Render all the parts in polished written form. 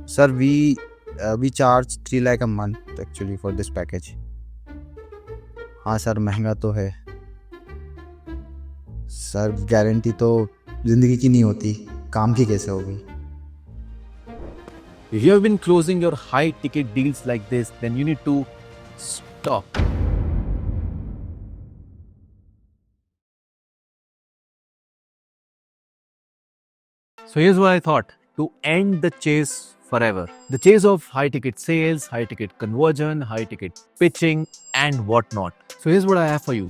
Sir, we charge 3 lakh a month actually for this package. हाँ sir, महंगा तो है सर, गारंटी तो जिंदगी की नहीं होती, काम की कैसे होगी? If you have been closing your high ticket deals like this, then you need to stop. So here's what I thought to end the chase forever. The chase of high ticket sales, high ticket conversion, high ticket pitching, and whatnot. So here's what I have for you.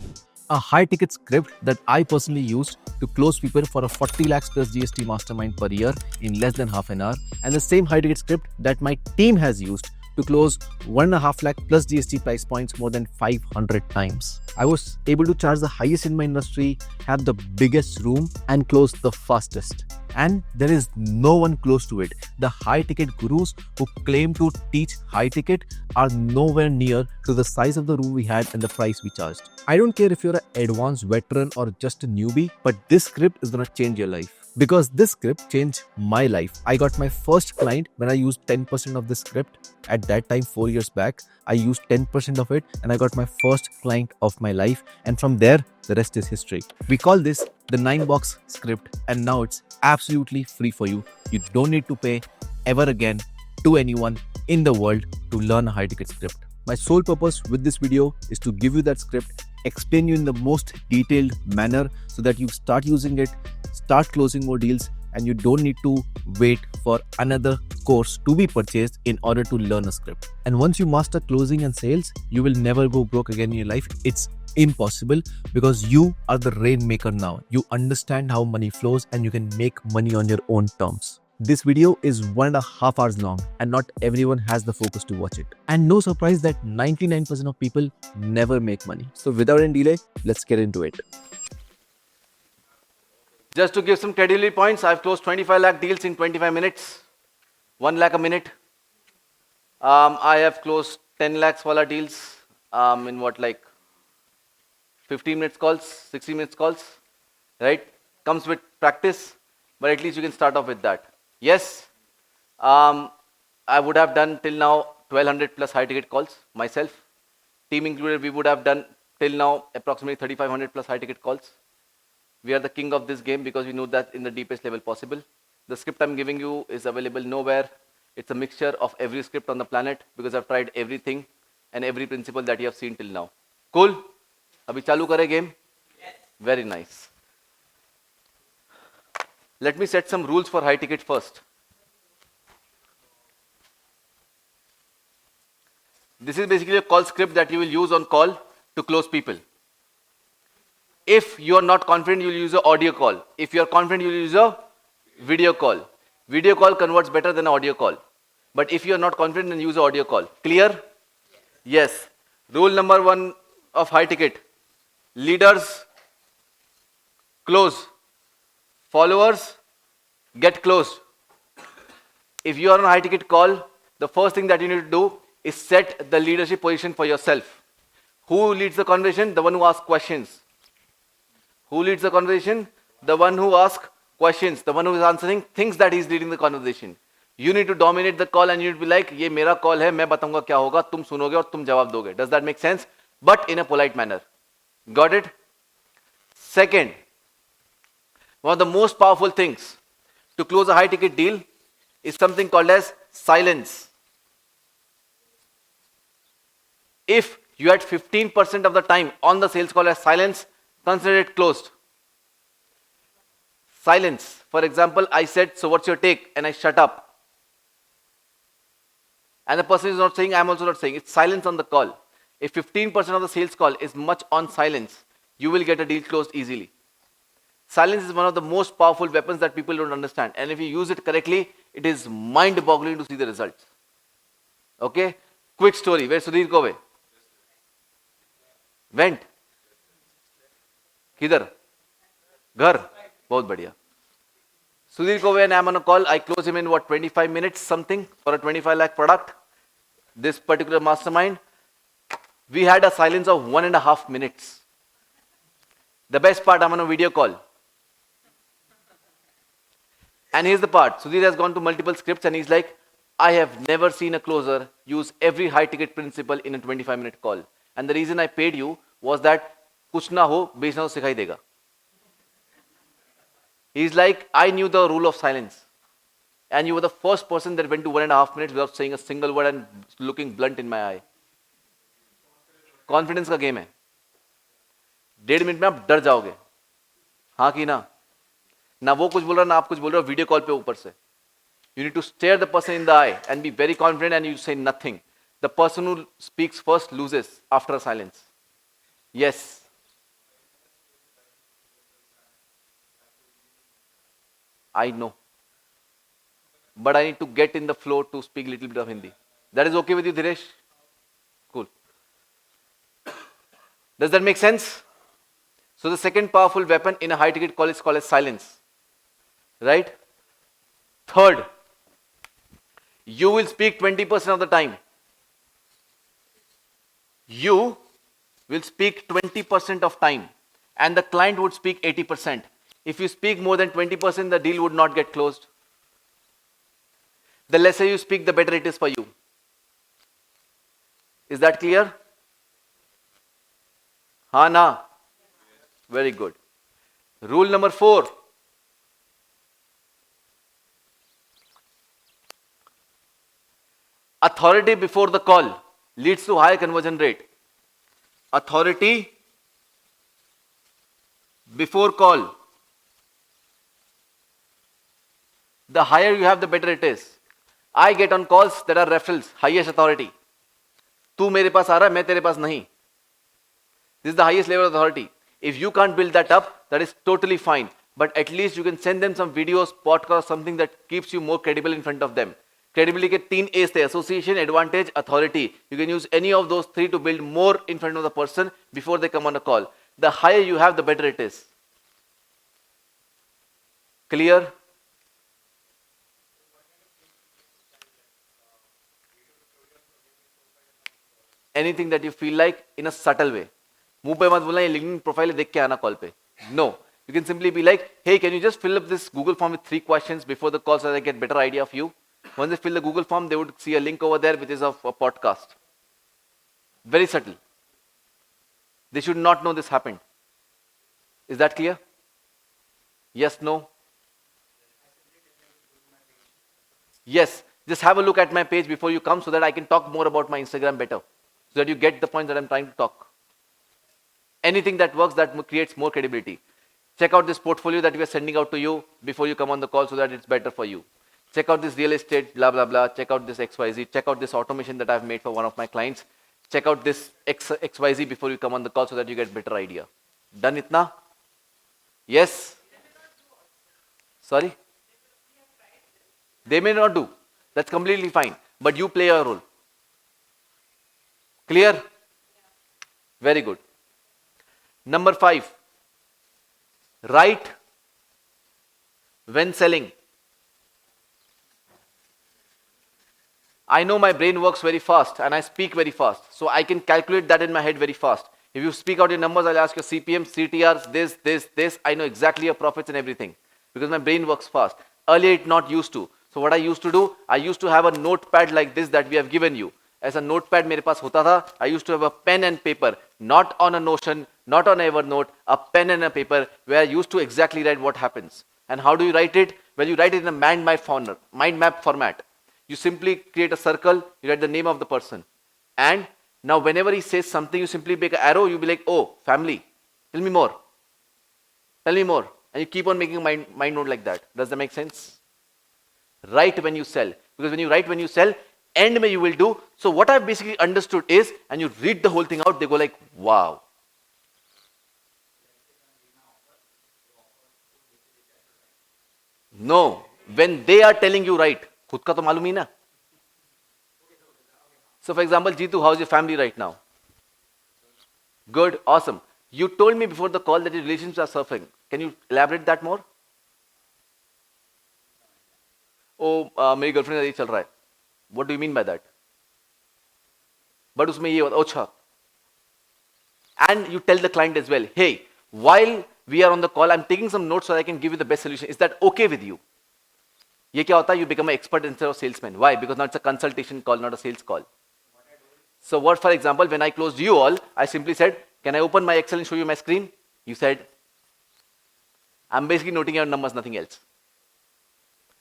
A high ticket script that I personally used to close people for a 40 lakhs plus GST mastermind per year in less than half an hour, and the same high ticket script that my team has used to close 1.5 lakh plus GST price points more than 500 times. I was able to charge the highest in my industry, have the biggest room, and close the fastest. And there is no one close to it. The high ticket gurus who claim to teach high ticket are nowhere near to the size of the room we had and the price we charged. I don't care if you're an advanced veteran or just a newbie, but this script is gonna change your life. Because this script changed my life. I got my first client when I used 10% of this script. At that time, 4 years back, I used 10% of it and I got my first client of my life. And from there, the rest is history. We call this the 9-box script, and now it's absolutely free for you. You don't need to pay ever again to anyone in the world to learn a high ticket script. My sole purpose with this video is to give you that script, explain you in the most detailed manner so that you start using it, start closing more deals, and you don't need to wait for another course to be purchased in order to learn a script. And once you master closing and sales, you will never go broke again in your life. It's impossible because you are the rainmaker now. You understand how money flows and you can make money on your own terms. This video is 1.5 hours long and not everyone has the focus to watch it. And no surprise that 99% of people never make money. So without any delay, let's get into it. Just to give some credibility points, I've closed 25 lakh deals in 25 minutes, 1 lakh a minute. I have closed 10 lakhs wala deals in what, like 15 minutes calls, 60 minutes calls, right? Comes with practice, but at least you can start off with that. Yes, I would have done till now 1200 plus high ticket calls myself. Team included, we would have done till now approximately 3500 plus high ticket calls. We are the king of this game because we know that in the deepest level possible. The script I'm giving you is available nowhere. It's a mixture of every script on the planet because I've tried everything and every principle that you have seen till now. Cool? Abhi chalu kare game? Yes. Very nice. Let me set some rules for high ticket first. This is basically a call script that you will use on call to close people. If you are not confident, you will use an audio call. If you are confident, you will use a video call. Video call converts better than audio call. But if you are not confident, then use an audio call. Clear? Yes. Rule number 1 of high ticket. Leaders close. Followers get closed. If you are on a high ticket call, the first thing that you need to do is set the leadership position for yourself. Who leads the conversation? The one who asks questions. Who leads the conversation? The one who asks questions, the one who is answering, thinks that he is leading the conversation. You need to dominate the call and you need to be like, ये मेरा call है, मैं बताऊंगा क्या होगा, तुम सुनोगे और तुम जवाब दोगे. Does that make sense? But in a polite manner. Got it? Second, one of the most powerful things to close a high ticket deal is something called as silence. If you had 15% of the time on the sales call as silence, consider it closed. Silence. For example, I said, so what's your take? And I shut up. And the person is not saying, I'm also not saying. It's silence on the call. If 15% of the sales call is much on silence, you will get a deal closed easily. Silence is one of the most powerful weapons that people don't understand. And if you use it correctly, it is mind-boggling to see the results. Okay? Quick story. Where Sudhir Kove? Went. किधर? घर. बहुत बढ़िया. Sudhir Kove and I'm on a call. I close him in what, 25 minutes something for a 25 lakh product. This particular mastermind. We had a silence of 1.5 minutes. The best part, I'm on a video call. And here's the part. Sudhir has gone to multiple scripts and he's like, I have never seen a closer use every high ticket principle in a 25-minute call. And the reason I paid you was that kuch na ho, बेचना तो सिखाई देगा. He's like, I knew the rule of silence. And you were the first person that went to 1.5 minutes without saying a single word and looking blunt in my eye. Confidence का game है. 1.5 minute में आप डर जाओगे. हाँ कि ना? ना वो कुछ बोल रहा ना आप कुछ बोल रहे हो वीडियो कॉल पे ऊपर से. You need to stare the person in the eye and be very confident and you say nothing. The person who speaks first loses after a silence. Yes. I know. But I need to get in the flow to speak a little bit of Hindi. That is okay with you, Dhiresh? Cool. Does that make sense? So the second powerful weapon in a high ticket call is called as silence. Right? Third, you will speak 20% of the time. You will speak 20% of time and the client would speak 80%. If you speak more than 20%, the deal would not get closed. The lesser you speak, the better it is for you. Is that clear? Ha na? Very good. Rule number 4. Authority before the call leads to higher conversion rate. Authority before call. The higher you have, the better it is. I get on calls that are referrals, highest authority. तू मेरे पास आ रहा है, मैं तेरे पास नहीं. This is the highest level of authority. If you can't build that up, that is totally fine. But at least you can send them some videos, podcasts, something that keeps you more credible in front of them. Credibility के 3 A's थे: association, advantage, authority. You can use any of those 3 to build more in front of the person before they come on a call. The higher you have, the better it is. Clear? Anything that you feel like in a subtle way. मुंह पे मत बोलना ये LinkedIn profile देख के आना call पे. No. You can simply be like, hey, can you just fill up this Google form with 3 questions before the call so that I get better idea of you? Once they fill the Google form, they would see a link over there which is of a podcast. Very subtle. They should not know this happened. Is that clear? Yes, no? Yes. Just have a look at my page before you come so that I can talk more about my Instagram better. So that you get the point that I'm trying to talk. Anything that works, that creates more credibility. Check out this portfolio that we are sending out to you before you come on the call so that it's better for you. Check out this real estate, blah, blah, blah. Check out this XYZ. Check out this automation that I've made for one of my clients. Check out this XYZ before you come on the call so that you get better idea. Done itna? Yes? Sorry? They may not do. That's completely fine. But you play your role. Clear? Very good. Number 5. Write when selling. I know my brain works very fast and I speak very fast. So I can calculate that in my head very fast. If you speak out your numbers, I'll ask your CPM, CTRs, this. I know exactly your profits and everything. Because my brain works fast. Earlier it not used to. So what I used to do, I used to have a notepad like this that we have given you. As a notepad मेरे पास होता था, I used to have a pen and paper, not on a Notion, not on Evernote, a pen and a paper where I used to exactly write what happens. And how do you write it? Well, you write it in a mind map format. You simply create a circle, you write the name of the person. And now whenever he says something, you simply make an arrow, you be like, oh, family, tell me more. Tell me more. And you keep on making a mind note like that. Does that make sense? Write when you sell. Because when you write when you sell, end may you will do. So what I've basically understood is, and you read the whole thing out, they go like, wow. No. When they are telling you write, खुद का तो मालूम ही ना. So for example, Jeetu, how's your family right now? Good, awesome. You told me before the call that your relationships are suffering. Can you elaborate that more? Oh, मेरी girlfriend का ये चल रहा है. What do you mean by that? But उसमें ये होता, अच्छा. And you tell the client as well, hey, while we are on the call, I'm taking some notes so that I can give you the best solution. Is that okay with you? ये क्या होता है? You become an expert instead of salesman. Why? Because now it's a consultation call, not a sales call. So what, for example, when I closed you all, I simply said, can I open my Excel and show you my screen? You said, I'm basically noting your numbers, nothing else.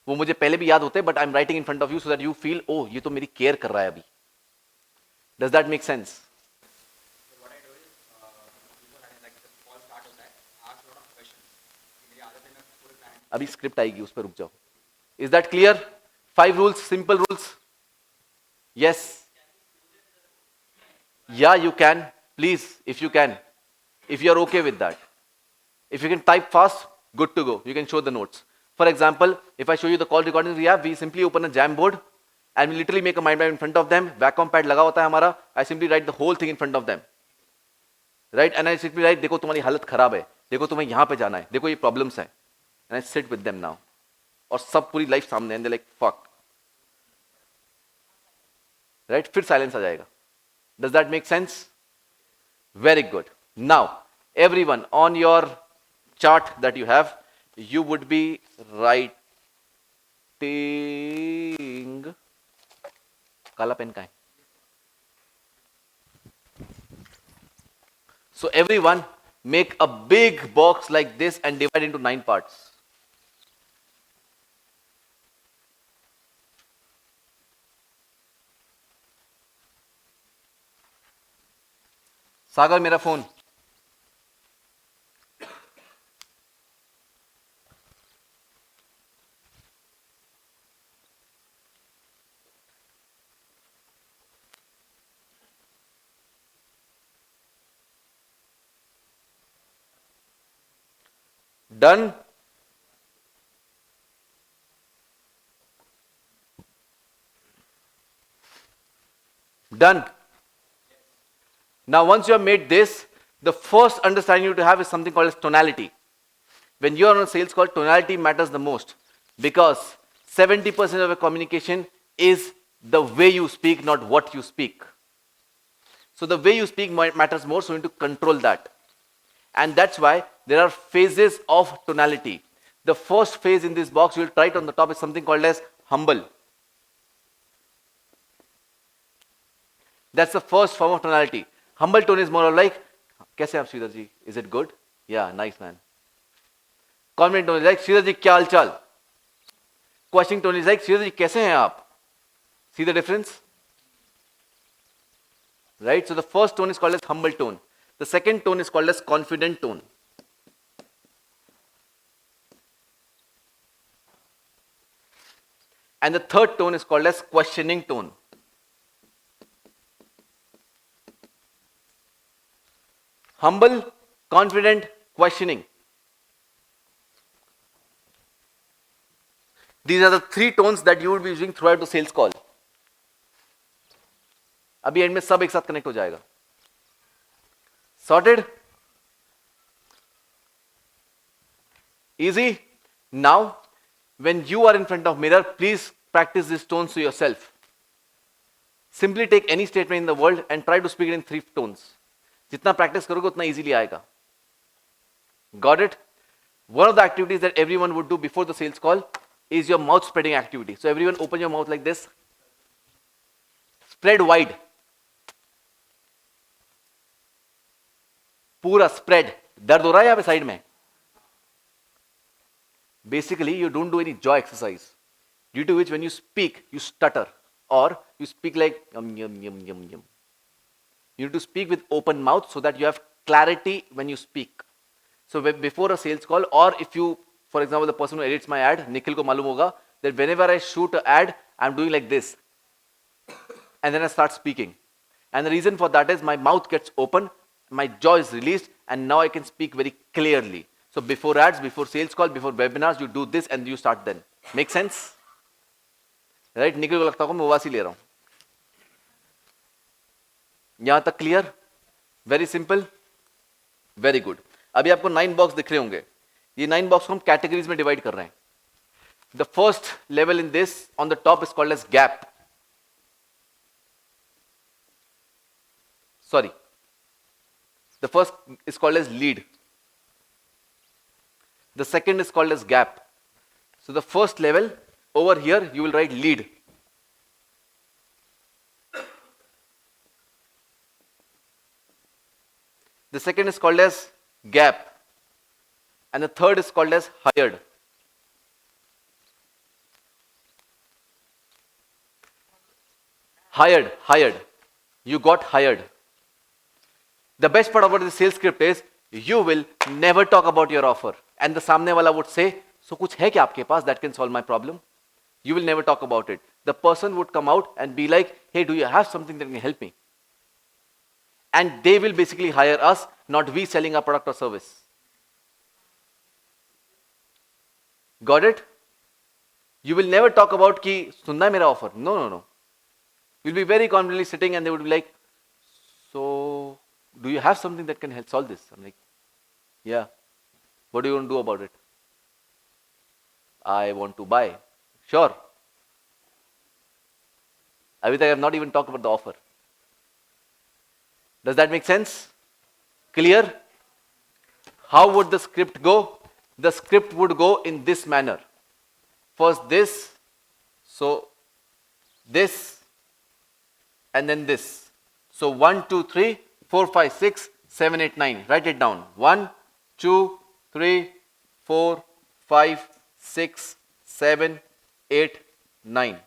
वो मुझे पहले भी याद होते हैं, but I'm writing in front of you so that you feel, oh, ये तो मेरी care कर रहा है अभी. Does that make sense? अभी स्क्रिप्ट आएगी, उस पर रुक जाओ. Is that clear? 5 rules, simple rules. Yes. Yeah, you can. Please, if you can. If you are okay with that. If you can type fast, good to go. You can show the notes. For example, if I show you the call recordings we have, we simply open a Jamboard and we literally make a mind map in front of them. Vacuum pad लगा होता है हमारा. I simply write the whole thing in front of them. Right? And I simply write, देखो तुम्हारी हालत खराब है. देखो तुम्हें यहाँ पे जाना है. देखो ये problems है. And I sit with them now. और सब पूरी लाइफ सामने है. And they're like, fuck. Right? फिर silence आ जाएगा. Does that make sense? Very good. Now, everyone on your chart that you have, you would be writing. काला pen का है. So everyone make a big box like this and divide into 9 parts. सागर मेरा phone. Done? Done? Now once you have made this, the first understanding you have to have is something called as tonality. When you are on a sales call, tonality matters the most because 70% of your communication is the way you speak, not what you speak. So the way you speak matters more, so you need to control that. And that's why there are phases of tonality. The first phase in this box, you will try it on the top, is something called as humble. That's the first form of tonality. Humble tone is more like, कैसे आप श्रीधर जी? Is it good? Yeah, nice man. Confident tone is like, Shridhar जी क्या हाल चाल? Questioning tone is like, Shridhar जी कैसे हैं आप? See the difference? Right? So the first tone is called as humble tone. The second tone is called as confident tone. And the third tone is called as questioning tone. Humble, confident, questioning. These are the 3 tones that you will be using throughout the sales call. अभी and में सब एक साथ connect हो जाएगा. Sorted? Easy? Now, when you are in front of mirror, please practice these tones to yourself. Simply take any statement in the world and try to speak it in 3 tones. जितना practice करोगे उतना easily आएगा. Got it? One of the activities that everyone would do before the sales call is your mouth spreading activity. So everyone open your mouth like this. Spread wide. पूरा spread. दर्द हो रहा है यहाँ पे साइड में? Basically, you don't do any jaw exercise, due to which when you speak, you stutter or you speak like yum yum yum yum yum. You need to speak with open mouth so that you have clarity when you speak. So before a sales call, or if you, for example, the person who edits my ad, Nikhil ko malum hoga that whenever I shoot an ad, I'm doing like this, and then I start speaking. And the reason for that is my mouth gets open, my jaw is released, and now I can speak very clearly. So before ads, before sales call, before webinars, you do this and you start then. Make sense? Right? Nikhil को लगता होगा मैं वासी ले रहा हूं. यहां तक clear? Very simple, very good. अभी आपको 9 बॉक्स दिख रहे होंगे. ये 9 बॉक्स को हम कैटेगरीज में डिवाइड कर रहे हैं. The first level in this on the top is called age gap. Sorry. The first is called as lead. The second is called as gap. So the first level Over here, you will write lead. The second is called as gap. And the third is called as hired. Hired. You got hired. The best part about the sales script is you will never talk about your offer. And the सामने वाला would say, so कुछ है क्या आपके पास that can solve my problem? You will never talk about it. The person would come out and be like, hey, do you have something that can help me? And they will basically hire us, not we selling our product or service. Got it? You will never talk about कि सुनना है मेरा offer. No. You'll be very confidently sitting and they would be like, so do you have something that can help solve this? I'm like, yeah. What are you going to do about it? I want to buy. Sure. I have not even talked about the offer. Does that make sense? Clear? How would the script go? The script would go in this manner. First this, so this, and then this. So 1, 2, 3, 4, 5, 6, 7, 8, 9. Write it down. 1, 2, 3, 4, 5, 6, 7, 8, 9.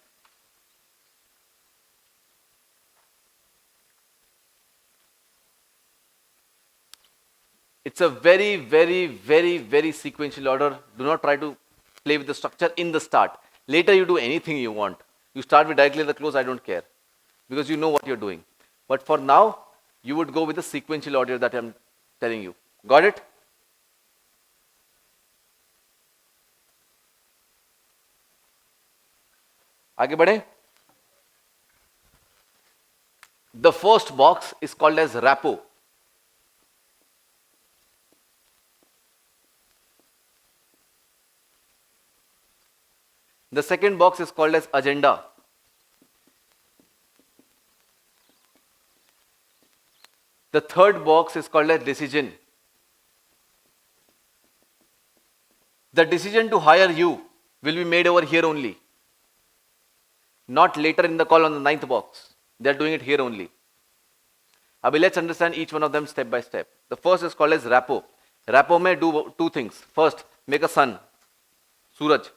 It's a very sequential order. Do not try to play with the structure in the start. Later you do anything you want. You start with directly at the close, I don't care. Because you know what you're doing. But for now, you would go with the sequential order that I'm telling you. Got it? आगे बढ़े? The first box is called as Rapport. The second box is called as agenda. The third box is called as decision. The decision to hire you will be made over here only. Not later in the call on the ninth box. They are doing it here only. Abhi, let's understand each one of them step by step. The first is called as Rapport. Rapport may do two things. First, make a sun, Suraj.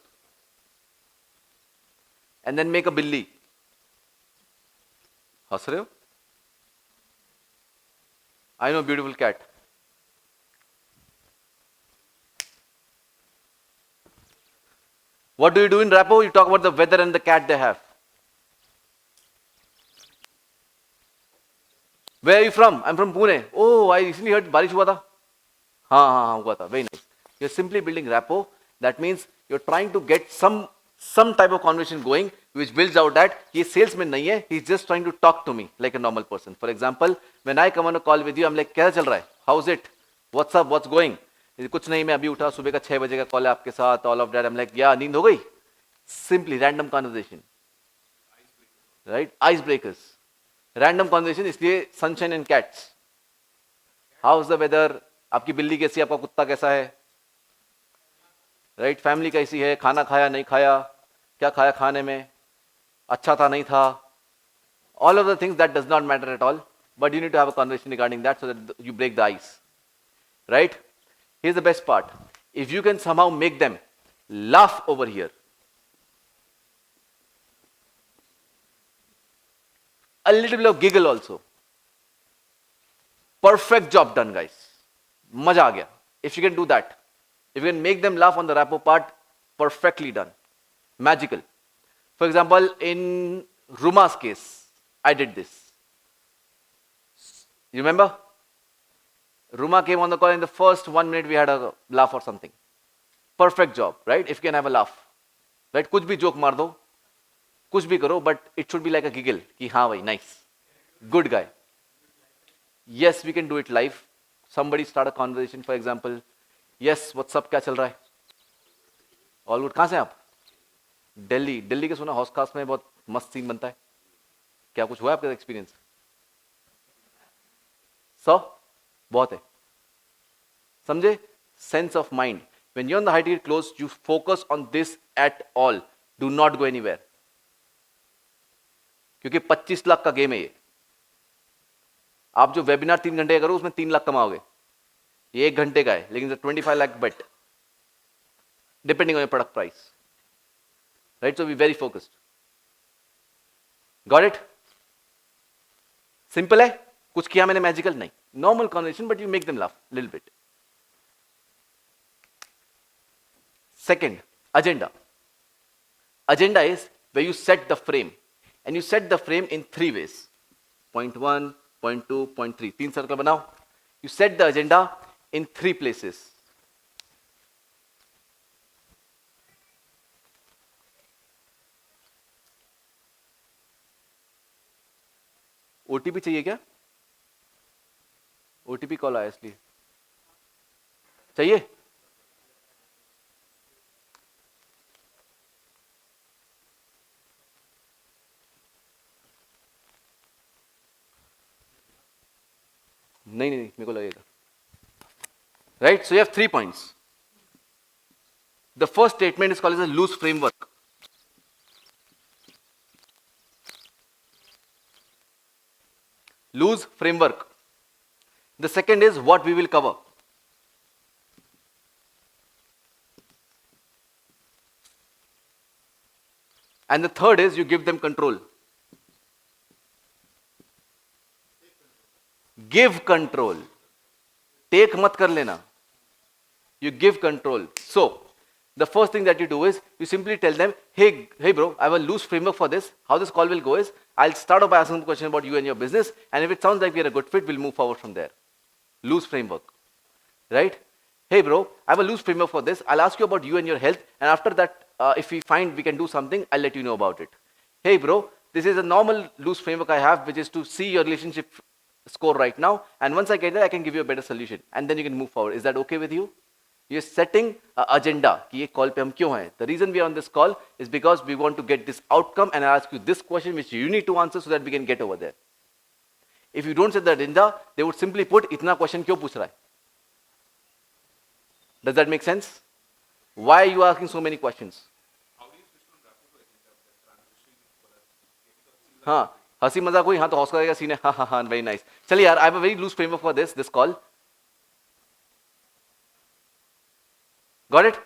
And then make a billi. हंस रहे हो? I know, beautiful cat. What do you do in Rapport? You talk about the weather and the cat they have. Where are you from? I'm from Pune. Oh, I recently heard बारिश हुआ था. हाँ, हुआ था. Very nice. You're simply building rapport. That means you're trying to get some type of conversation going, which builds out that he is salesman nahi hai, he's just trying to talk to me like a normal person. For example, when I come on a call with you, I'm like, कैसा चल रहा है? How's it? What's up? What's going? कुछ नहीं, मैं अभी उठा, सुबह का 6 बजे का कॉल है आपके साथ, all of that. I'm like, yeah, नींद हो गई? Simply random conversation. Right? Icebreakers. Random conversation, इसलिए sunshine and cats. How's the weather? आपकी बिल्ली कैसी है? आपका कुत्ता कैसा है? राइट फैमिली कैसी है, खाना खाया नहीं खाया, क्या खाया खाने में, अच्छा था नहीं था, all of the things that does not matter at all, but you need to have a conversation regarding that so that you break the ice. Right? Here's the best part. If you can somehow make them laugh over here, a little bit of giggle also, perfect job done, guys. मजा आ गया. If you can do that, if you can make them laugh on the rapport part, perfectly done. Magical. For example, in Ruma's case, I did this. You remember? Ruma came on the call, in the first 1 minute we had a laugh or something. Perfect job, right? If you can have a laugh. Right? कुछ भी joke मार दो, कुछ भी करो, but it should be like a giggle. कि हाँ भाई, nice. Good guy. Yes, we can do it live. Somebody start a conversation, for example. Yes, what's up? क्या चल रहा है? All good. कहाँ से आप? दिल्ली के सुना हॉस्कास्ट में बहुत मस्त सीन बनता है. क्या कुछ हुआ आपका एक्सपीरियंस? बहुत है. समझे? Sense of mind. When you're on the high ticket close, you focus on this at all. Do not go anywhere, क्योंकि 25 लाख का गेम है ये। आप जो वेबिनार 3 घंटे का करो उसमें 3 लाख कमाओगे, ये 1 घंटे का है, लेकिन 25 lakh bet depending on your product price, right? So be very focused. Got it? Simple है, कुछ किया मैंने मैजिकल नहीं, normal conversation, but you make them laugh little bit. Second, agenda. Agenda is where you set the frame, and you set the frame in 3 ways. Point 1, point 2, point 3. 3 circle banao. You set the agenda in 3 places. OTP चाहिए क्या? OTP call आया इसलिए चाहिए? नहीं, मेरे को लगेगा, right? So you have 3 points. The first statement is called as a loose framework. Loose framework. The second is what we will cover. And the third is you give them control. Give control. Take mat kar lena. You give control. So, the first thing that you do is you simply tell them, hey bro, I have a loose framework for this. How this call will go is, I'll start off by asking a question about you and your business, and if it sounds like we are a good fit, we'll move forward from there. Loose framework, right? Hey bro, I have a loose framework for this. I'll ask you about you and your health, and after that, if we find we can do something, I'll let you know about it. Hey bro, this is a normal loose framework I have, which is to see your relationship score right now, and once I get there, I can give you a better solution, and then you can move forward. Is that okay with you? You're setting an agenda. कि ये call पे हम क्यों हैं? The reason we are on this call is because we want to get this outcome, and I ask you this question which you need to answer so that we can get over there. If you don't set the agenda, they would simply put, इतना question क्यों पूछ रहा है? Does that make sense? Why are you asking so many questions? हाँ, हंसी मजाक हुई, हाँ तो हौसला का सीन है, हाँ हाँ हाँ, very nice. चलिए यार, I have a very loose framework for this call. Got it?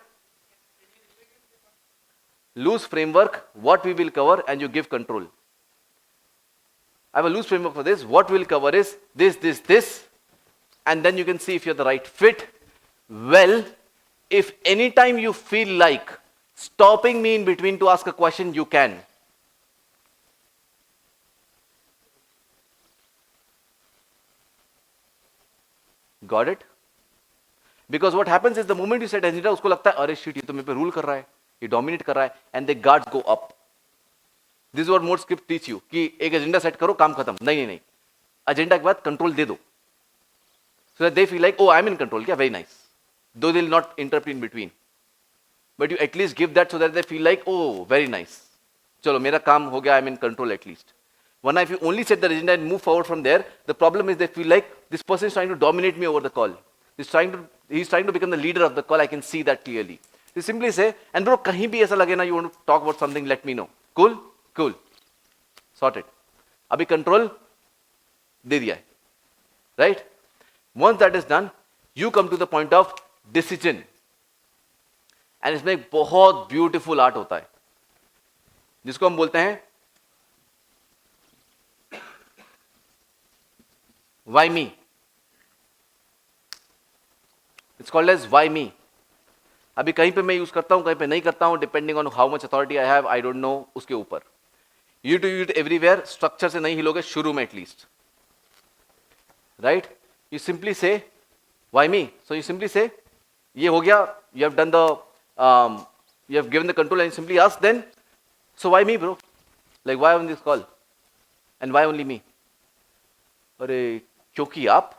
Loose framework, what we will cover, and you give control. I have a loose framework for this. What we'll cover is this, and then you can see if you're the right fit. Well, if anytime you feel like stopping me in between to ask a question, you can. Got it? Because what happens is the moment you set agenda, उसको लगता है अरे shit, ये तो मेरे पे rule कर रहा है, ये डोमिनेट कर रहा है, and the guards go up. This is what more script teach you कि एक एजेंडा सेट करो, काम खत्म. नहीं, एजेंडा के बाद कंट्रोल दे दो, so that they feel like, oh, I'm in control. क्या very nice. Though they will not interrupt in between, but you at least give that so that they feel like, oh, very nice. चलो मेरा काम हो गया, I'm in control at least. One, if you only set the agenda and move forward from there, the problem is they feel like this person is trying to dominate me over the call. He's trying to become the leader of the call. I can see that clearly. You simply say, and bro, kahin bhi aisa lage na, you want to talk about something, let me know. Cool? Cool. Sorted. Abhi control de diya hai. Right? Once that is done, you come to the point of decision. And इसमें एक बहुत beautiful art होता है, जिसको हम बोलते हैं why me? It's called as why me. अभी कहीं पे मैं यूज करता हूं, कहीं पे नहीं करता हूं, depending on how much authority I have, I don't know, उसके ऊपर. You too use everywhere, structure से नहीं हिलोगे शुरू में at least, right? You simply say why me? So you simply say, ये हो गया, you have done the, you have given the control, and you simply ask then, so why me bro? Like why on this call? And why only me? अरे क्योंकि आप,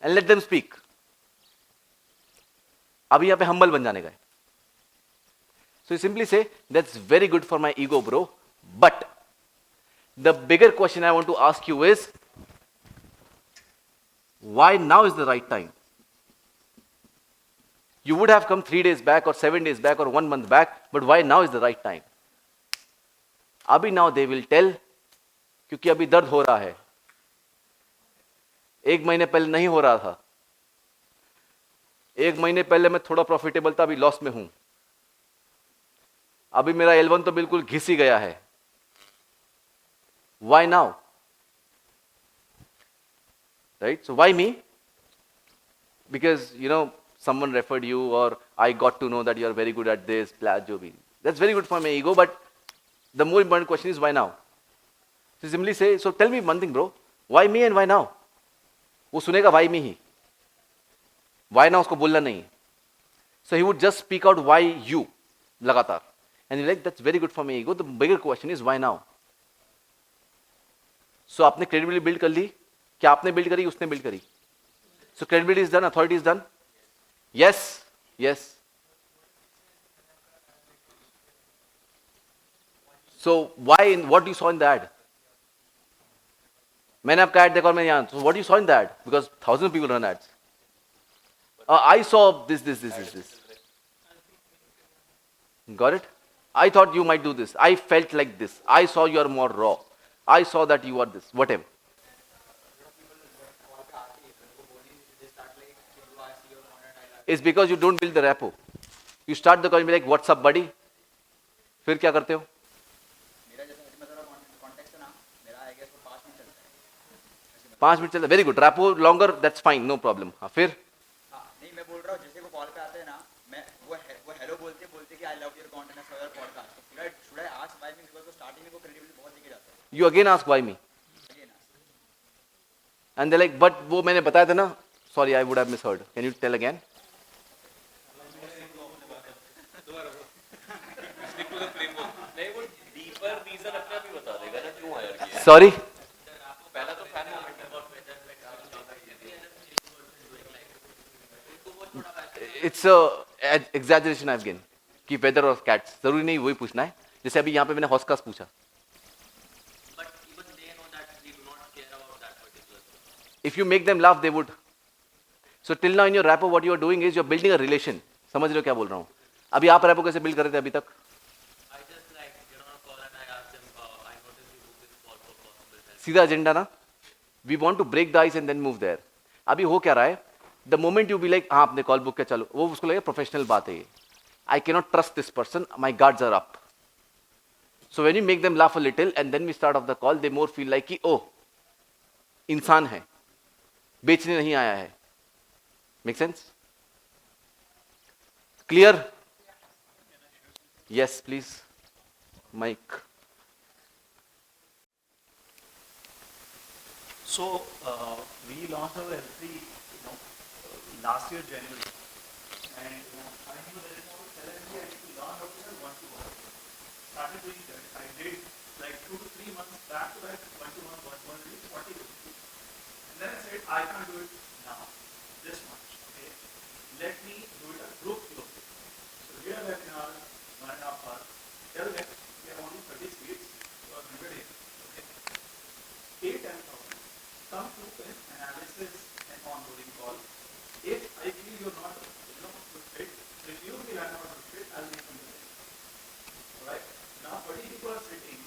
and let them speak. अभी यहाँ पे humble बन जाने का है. So you simply say, that's very good for my ego bro, but the bigger question I want to ask you is, why now is the right time? You would have come 3 days back or 7 days back or 1 month back, but why now is the right time? Abhi now they will tell, क्योंकि अभी दर्द हो रहा है. 1 महीने पहले नहीं हो रहा था. 1 महीने पहले मैं थोड़ा प्रॉफिटेबल था, अभी लॉस में हूं. अभी मेरा L1 तो बिल्कुल घिस ही गया है. Why now? Right? So why me? Because, someone referred you, or I got to know that you are very good at this, jo bhi. That's very good for my ego, but the more important question is why now? So simply say, so tell me one thing, bro. Why me and why now? वो सुनेगा why me he. Why now उसको बोलना नहीं. So he would just speak out why you, लगातार. And you're like, that's very good for my ego. The bigger question is why now? So आपने credibility build कर ली. क्या आपने build करी, उसने build करी. So credibility is done, authority is done. Yes, yes. So why, what you saw in the ad? मैंने आपका ad देखा और मैंने यहाँ. So what you saw in the ad? Because thousands of people run ads. I saw this. Got it? I thought you might do this. I felt like this. I saw you are more raw. I saw that you are this. Whatever. It's because you don't build the rapport. You start the call and be like, what's up, buddy? फिर क्या करते हो? मेरा जैसे मैं थोड़ा context है ना, मेरा आई गेस वो 5 मिनट चलता है. 5 मिनट चलता है. Very good. rapport longer, that's fine, no problem. हाँ, फिर नहीं मैं बोल रहा हूँ जैसे वो कॉल पे आते हैं ना, मैं वो हेलो बोलते कि I love your content and your podcast. तो should I ask why me, because वो स्टार्टिंग में वो क्रेडिबिलिटी बहुत लेके जाता है. you again ask why me. And they're like, but वो मैंने बताया था ना. Sorry, I would have misheard. Can you tell again? Sorry? It's a exaggeration I've given. कि weather or cats. जरूरी नहीं वही पूछना है. जैसे अभी यहाँ पे मैंने हॉस्कास पूछा. If you make them laugh, they would. So till now in your rapport, what you are doing is you are building a relation. समझ रहे हो क्या बोल रहा हूँ? अभी आप rapport कैसे build कर रहे थे अभी तक? सीधा एजेंडा ना. We want to break the ice and then move there. अभी हो क्या रहा है? The moment you be like, हाँ आपने कॉल बुक किया, चलो, वो उसको लगे प्रोफेशनल बात है ये. I can not trust this person, my guards are up. So when you make them laugh a little and then we start off the call, they more feel like कि oh इंसान है, बेचने नहीं आया है. Make sense? Clear? Yes please. Mic. So we launched our L3, last year January, and I knew that suddenly I need to learn how to sell one-to-one. Started doing that. I did like 2 to 3 months back to back one-to-one, 40 rupees. And then I said I can't do it now, this much. Okay, let me do it a group flow. So we have webinar 1.5 hours. Tell them we have only 30 seats for 100 days. Okay, 8,000. Come to an analysis and onboarding call. If I feel you're not, good fit, if you feel I'm not good fit, I'll make some mistakes. Alright? Now 30 people are sitting,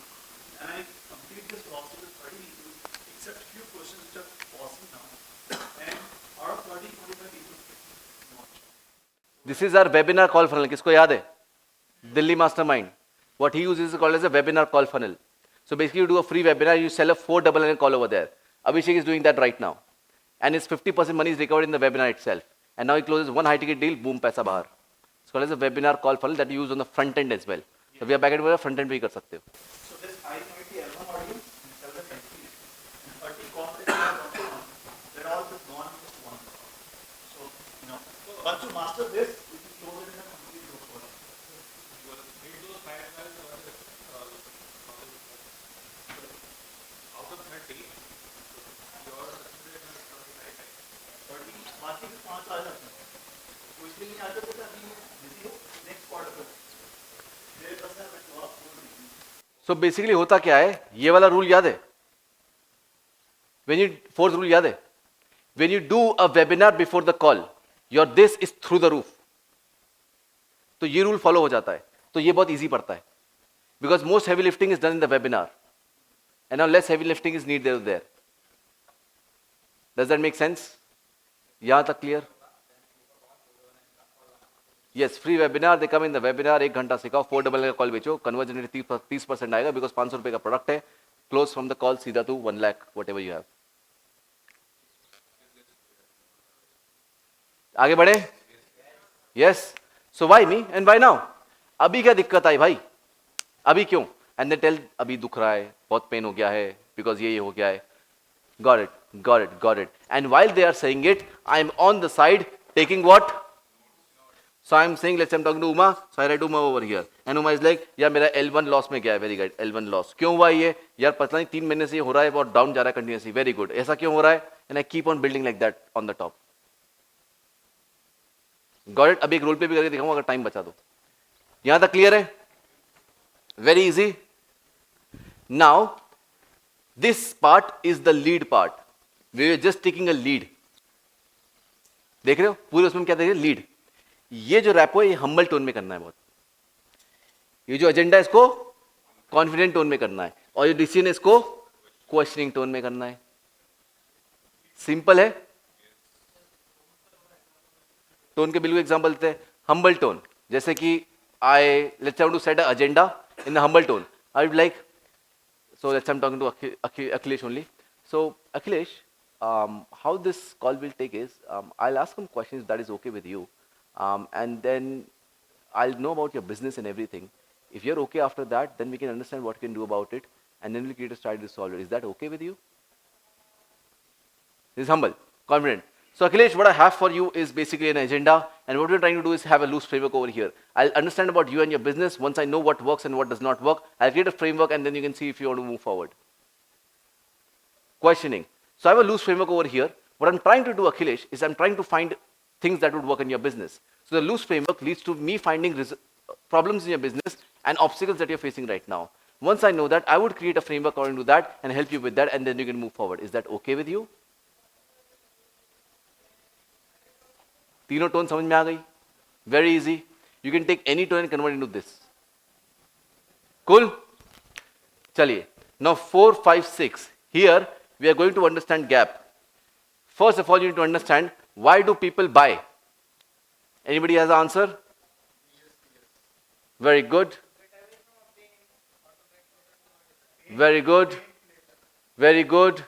and I complete this process with 30 people, except few questions which are pausing now. And out of 30, 45 people fit. This is our webinar call funnel. किसको याद है? Delhi Mastermind. What he uses is called as a webinar call funnel. So basically you do a free webinar, you sell a 499 call over there. Abhishek is doing that right now. And his 50% money is recovered in the webinar itself. And now he closes one high ticket deal, boom, पैसा बाहर. It's called as a webinar call funnel that you use on the front end as well. So we are back at front end भी कर सकते हो. So this high community L1 audience and sell the country. And 30 companies are one-to-one. They're all just gone with one. So, once you master this, you can close it in a complete group call. Out of 30, बाकी भी 5 आ जाते हैं. तो इसलिए नहीं आते थे अभी बिजी हो, नेक्स्ट क्वार्टर पे मेरे 10,000 तो आप बोल रही. So basically होता क्या है? ये वाला रूल याद है? Fourth rule याद है? When you do a webinar before the call, your this is through the roof. तो ये रूल फॉलो हो जाता है, तो ये बहुत ईजी पड़ता है, because most heavy lifting is done in the webinar and now less heavy lifting is need there. Does that make sense? यहां तक clear? Yes, free webinar, they come in the webinar. 1 घंटा सिखाओ, 4 का call बेचो, conversion rate 30% आएगा, because 500 रुपए का product है. क्लोज फ्रॉम द कॉल सीधा to 1 lakh, whatever you have. आगे बढ़े? Yes. So why me and why now? अभी क्या दिक्कत आई भाई, अभी क्यों? एंड दे टेल अभी दुख रहा है, बहुत पेन हो गया है, बिकॉज ये हो गया है. Got it, got it, got it. And while they are saying it, I am on the side taking what? So I am saying, let's say I'm talking to Uma, so I write Uma over here. And Uma is like, यार मेरा L1 loss में गया है, very good, L1 loss. क्यों हुआ ये? यार पता नहीं 3 महीने से ये हो रहा है और डाउन जा रहा है कंटिन्यूसली, वेरी गुड. ऐसा क्यों हो रहा है? And I keep on building like that on the top. Got it? अभी एक रोल पे भी करके दिखाऊंगा अगर टाइम बचा दो. यहां तक क्लियर है? Very easy. Now, this part is the lead part. We are just taking a lead. देख रहे हो पूरे उसमें क्या देख रहे हो? लीड. ये जो रैपो है ये हम्बल टोन में करना है बहुत. ये जो एजेंडा है इसको कॉन्फिडेंट टोन में करना है, और ये डिसीजन इसको क्वेश्चनिंग टोन में करना है. सिंपल है. टोन के बिल्कुल एग्जांपल लेते हैं. हम्बल टोन, जैसे कि I let's want to set a agenda in the humble tone. I would like, so let's say I'm talking to Akhilesh only. So Akhilesh, how this call will take is, I'll ask some questions if that is okay with you, and then I'll know about your business and everything. If you're okay after that, then we can understand what we can do about it, and then we'll create a strategy to solve it. Is that okay with you? This is humble, confident. So Akhilesh, what I have for you is basically an agenda, and what we're trying to do is have a loose framework over here. I'll understand about you and your business. Once I know what works and what does not work, I'll create a framework, and then you can see if you want to move forward. Questioning. So I have a loose framework over here. What I'm trying to do, Akhilesh, is I'm trying to find things that would work in your business. So the loose framework leads to me finding problems in your business and obstacles that you're facing right now. Once I know that, I would create a framework according to that and help you with that, and then you can move forward. Is that okay with you? तीनों tone समझ में आ गई? Very easy. You can take any tone and convert into this. Cool. चलिए, now 4, 5, 6. Here we are going to understand gap. First of all you need to understand why do people buy. Anybody has answer? Very good, very good, very good.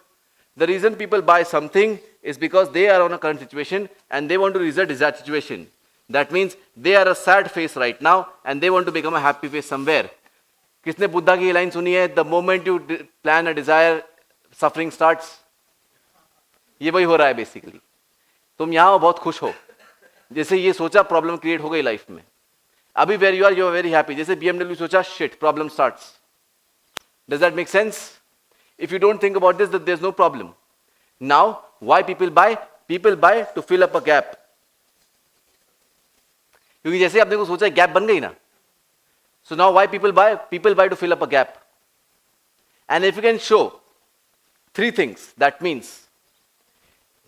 The reason people buy something is because they are on a current situation and they want to reset desired situation. That means they are a sad face right now and they want to become a happy face somewhere. किसने बुद्धा की line सुनी है? The moment you plan a desire, suffering starts. ये वही हो रहा है basically. तुम यहाँ हो, बहुत खुश हो, जैसे ये सोचा प्रॉब्लम क्रिएट हो गई लाइफ में. अभी where you are very happy, जैसे BMW सोचा shit problem starts. Does that make sense? If you don't think about this, then there's no problem. Now, why people buy? People buy to fill up a gap. क्योंकि जैसे आपने को सोचा gap बन गई ना. So now why people buy? People buy to fill up a gap. And if you can show 3 things, that means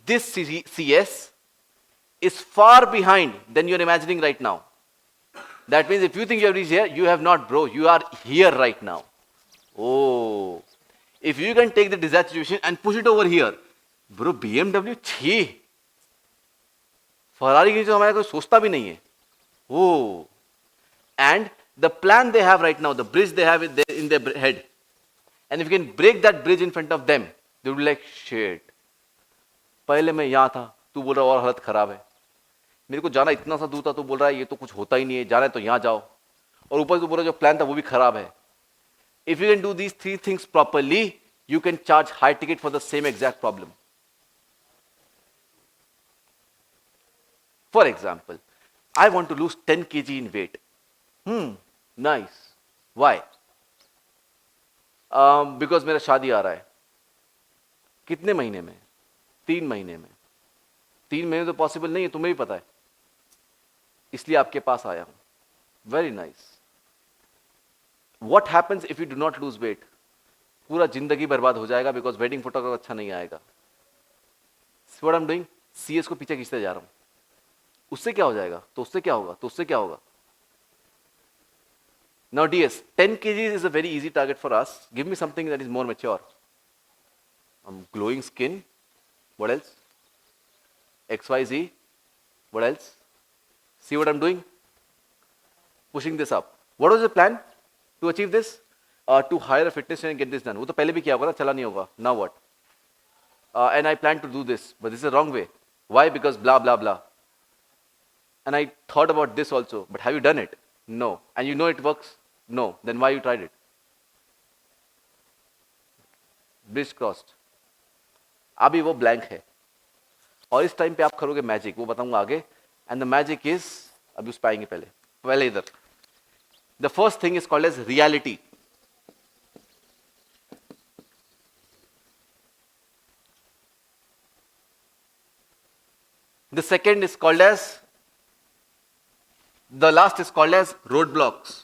this CS is far behind than you're imagining right now. That means if you think you have reached here, you have not, bro. You are here right now. Oh, if you can take the desired situation and push it over here, bro, BMW 6, Ferrari की जो हमारा कोई सोचता भी नहीं है. Oh, and the plan they have right now, the bridge they have in their head, and if you can break that bridge in front of them, they will be like, shit, पहले मैं यहाँ था, तू बोल रहा और हालत खराब है, मेरे को जाना इतना सा दूर था, तू बोल रहा है ये तो कुछ होता ही नहीं है, जाना है तो यहाँ जाओ, और ऊपर तू बोल रहा जो प्लान था वो भी खराब है. If you can do these 3 things properly, you can charge high ticket for the same exact problem. For example, I want to lose 10 kg in weight. Nice. Why? Because मेरा शादी आ रहा है. कितने महीने में? 3 महीने में. 3 महीने तो पॉसिबल नहीं है, तुम्हें भी पता है, इसलिए आपके पास आया हूं. Very nice. What happens if you do not lose weight? पूरा जिंदगी बर्बाद हो जाएगा, बिकॉज वेडिंग फोटोग्राफ अच्छा नहीं आएगा. What I'm doing? CS को पीछे खींचते जा रहा हूं. उससे क्या हो जाएगा, तो उससे क्या होगा, तो उससे क्या होगा. Now DS, 10 kgs is a very easy target for us. Give me something that is more mature. Glowing skin. What else? XYZ. What else? See what I'm doing? Pushing this up. What was the plan to achieve this? To hire a fitness trainer and get this done. वो तो पहले भी किया होगा ना, चला नहीं होगा. Now what? And I plan to do this, but this is the wrong way. Why? Because blah blah blah. And I thought about this also, but have you done it? No. And you know it works? No. Then why you tried it? Bridge crossed. अभी वो blank है. और इस time पे आप करोगे magic, वो बताऊंगा आगे. And the magic is, अभी उस पे आएंगे पहले इधर. The first thing is called as reality. The second is called as, the last is called as roadblocks.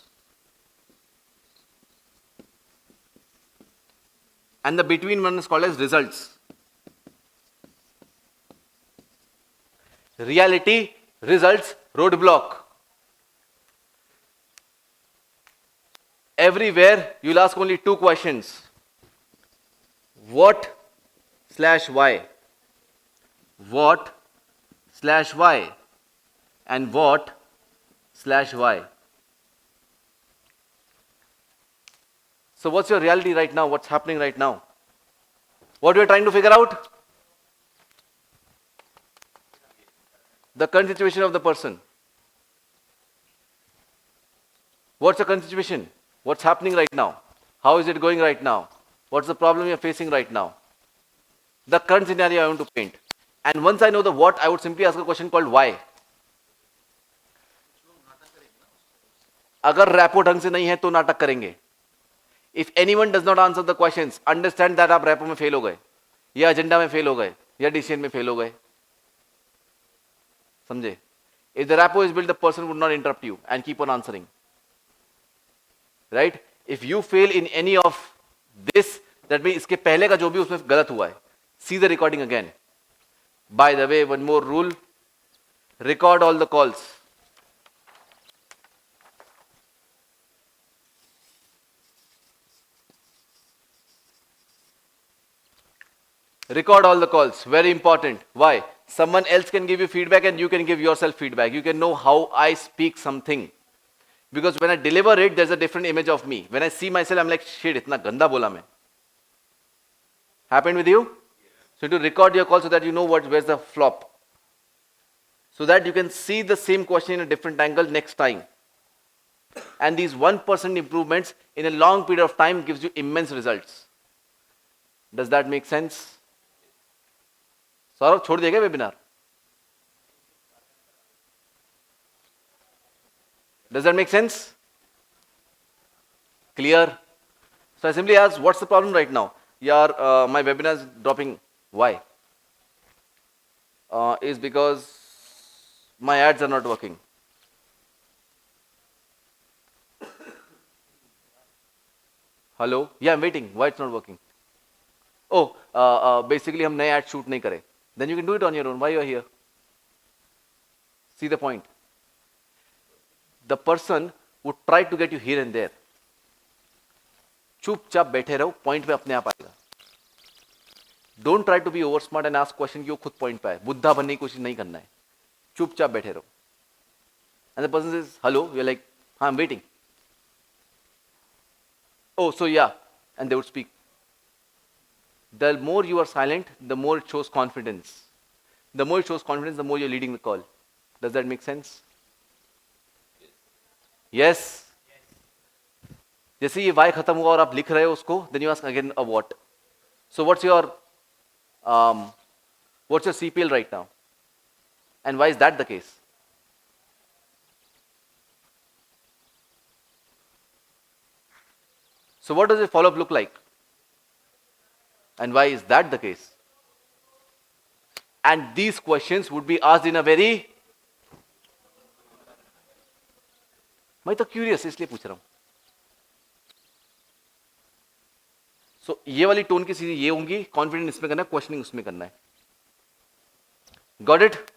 And the between one is called as results. Reality, results, roadblock. Everywhere you'll ask only two questions. What/why? What/why? And what/why? So what's your reality right now? What's happening right now? What we're trying to figure out? The current situation of the person. What's the current situation? What's happening right now? How is it going right now? What's the problem you're facing right now? The current scenario I want to paint. And once I know the what, I would simply ask a question called why. अगर rapport ढंग से नहीं है तो नाटक करेंगे. If anyone does not answer the questions, understand that आप rapport में फेल हो गए, या एजेंडा में फेल हो गए, या डिसीजन में फेल हो गए. समझे? If the rapport is built, the person would not interrupt you and keep on answering. Right? If you fail in any of this, that means इसके पहले का जो भी उसमें गलत हुआ है, see the recording again. By the way, one more rule, record all the calls. Record all the calls, very important. Why? Someone else can give you feedback and you can give yourself feedback. You can know how I speak something. Because when I deliver it, there's a different image of me. When I see myself, I'm like, shit, itna ganda bola main. Happened with you? So to record your call so that you know where's the flop. So that you can see the same question in a different angle next time. And these 1% improvements in a long period of time gives you immense results. Does that make sense? Saurabh छोड़ देगा webinar? Does that make sense? Clear? So I simply ask, what's the problem right now? Yeah, my webinar is dropping. Why? Is because my ads are not working. Hello? Yeah, I'm waiting. Why it's not working? Oh, basically हम नए ad shoot नहीं करें. Then you can do it on your own. Why you are here? See the point? The person would try to get you here and there. चुपचाप बैठे रहो, point पे अपने आप आएगा. Don't try to be over smart and ask question कि वो खुद point पे आए. बुद्धा बनने की कोशिश नहीं करना है. चुपचाप बैठे रहो. And the person says, hello, you're like, I'm waiting. Oh, so yeah. And they would speak. The more you are silent, the more it shows confidence. The more it shows confidence, the more you're leading the call. Does that make sense? Yes? जैसे ये why खत्म हुआ और आप लिख रहे हो उसको, then you ask again a what. So what's your CPL right now? And why is that the case? So what does a follow-up look like? And why is that the case? And these questions would be asked in a very... मैं तो curious इसलिए पूछ रहा हूं. So ये वाली tone की सीधी ये होंगी, कॉन्फिडेंट इसमें करना है, क्वेश्चनिंग उसमें करना है. Got it?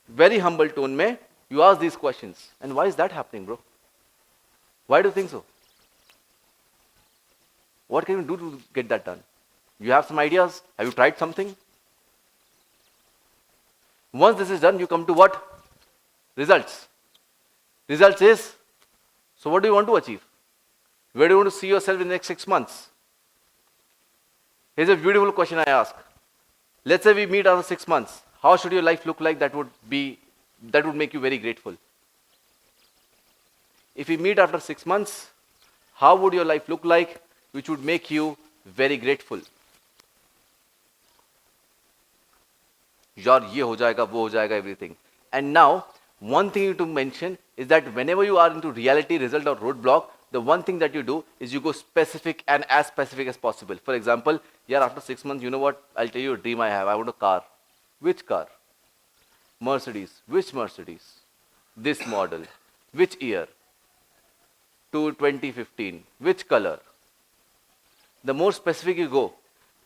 Very humble tone में you ask these questions. And why is that happening, bro? Why do you think so? What can you do to get that done? You have some ideas? Have you tried something? Once this is done, you come to what? Results. Results is, so what do you want to achieve? Where do you want to see yourself in the next 6 months? Here's a beautiful question I ask. Let's say we meet after 6 months. How should your life look like? That would make you very grateful. If we meet after 6 months, how would your life look like, which would make you very grateful? यार ये हो जाएगा, वो हो जाएगा, everything. And now, one thing to mention is that whenever you are into reality, result or roadblock, the one thing that you do is you go specific and as specific as possible. For example, yeah, after 6 months, you know what? I'll tell you a dream I have. I want a car. Which car? Mercedes. Which Mercedes? This model. Which year? To 2015. Which color? The more specific you go,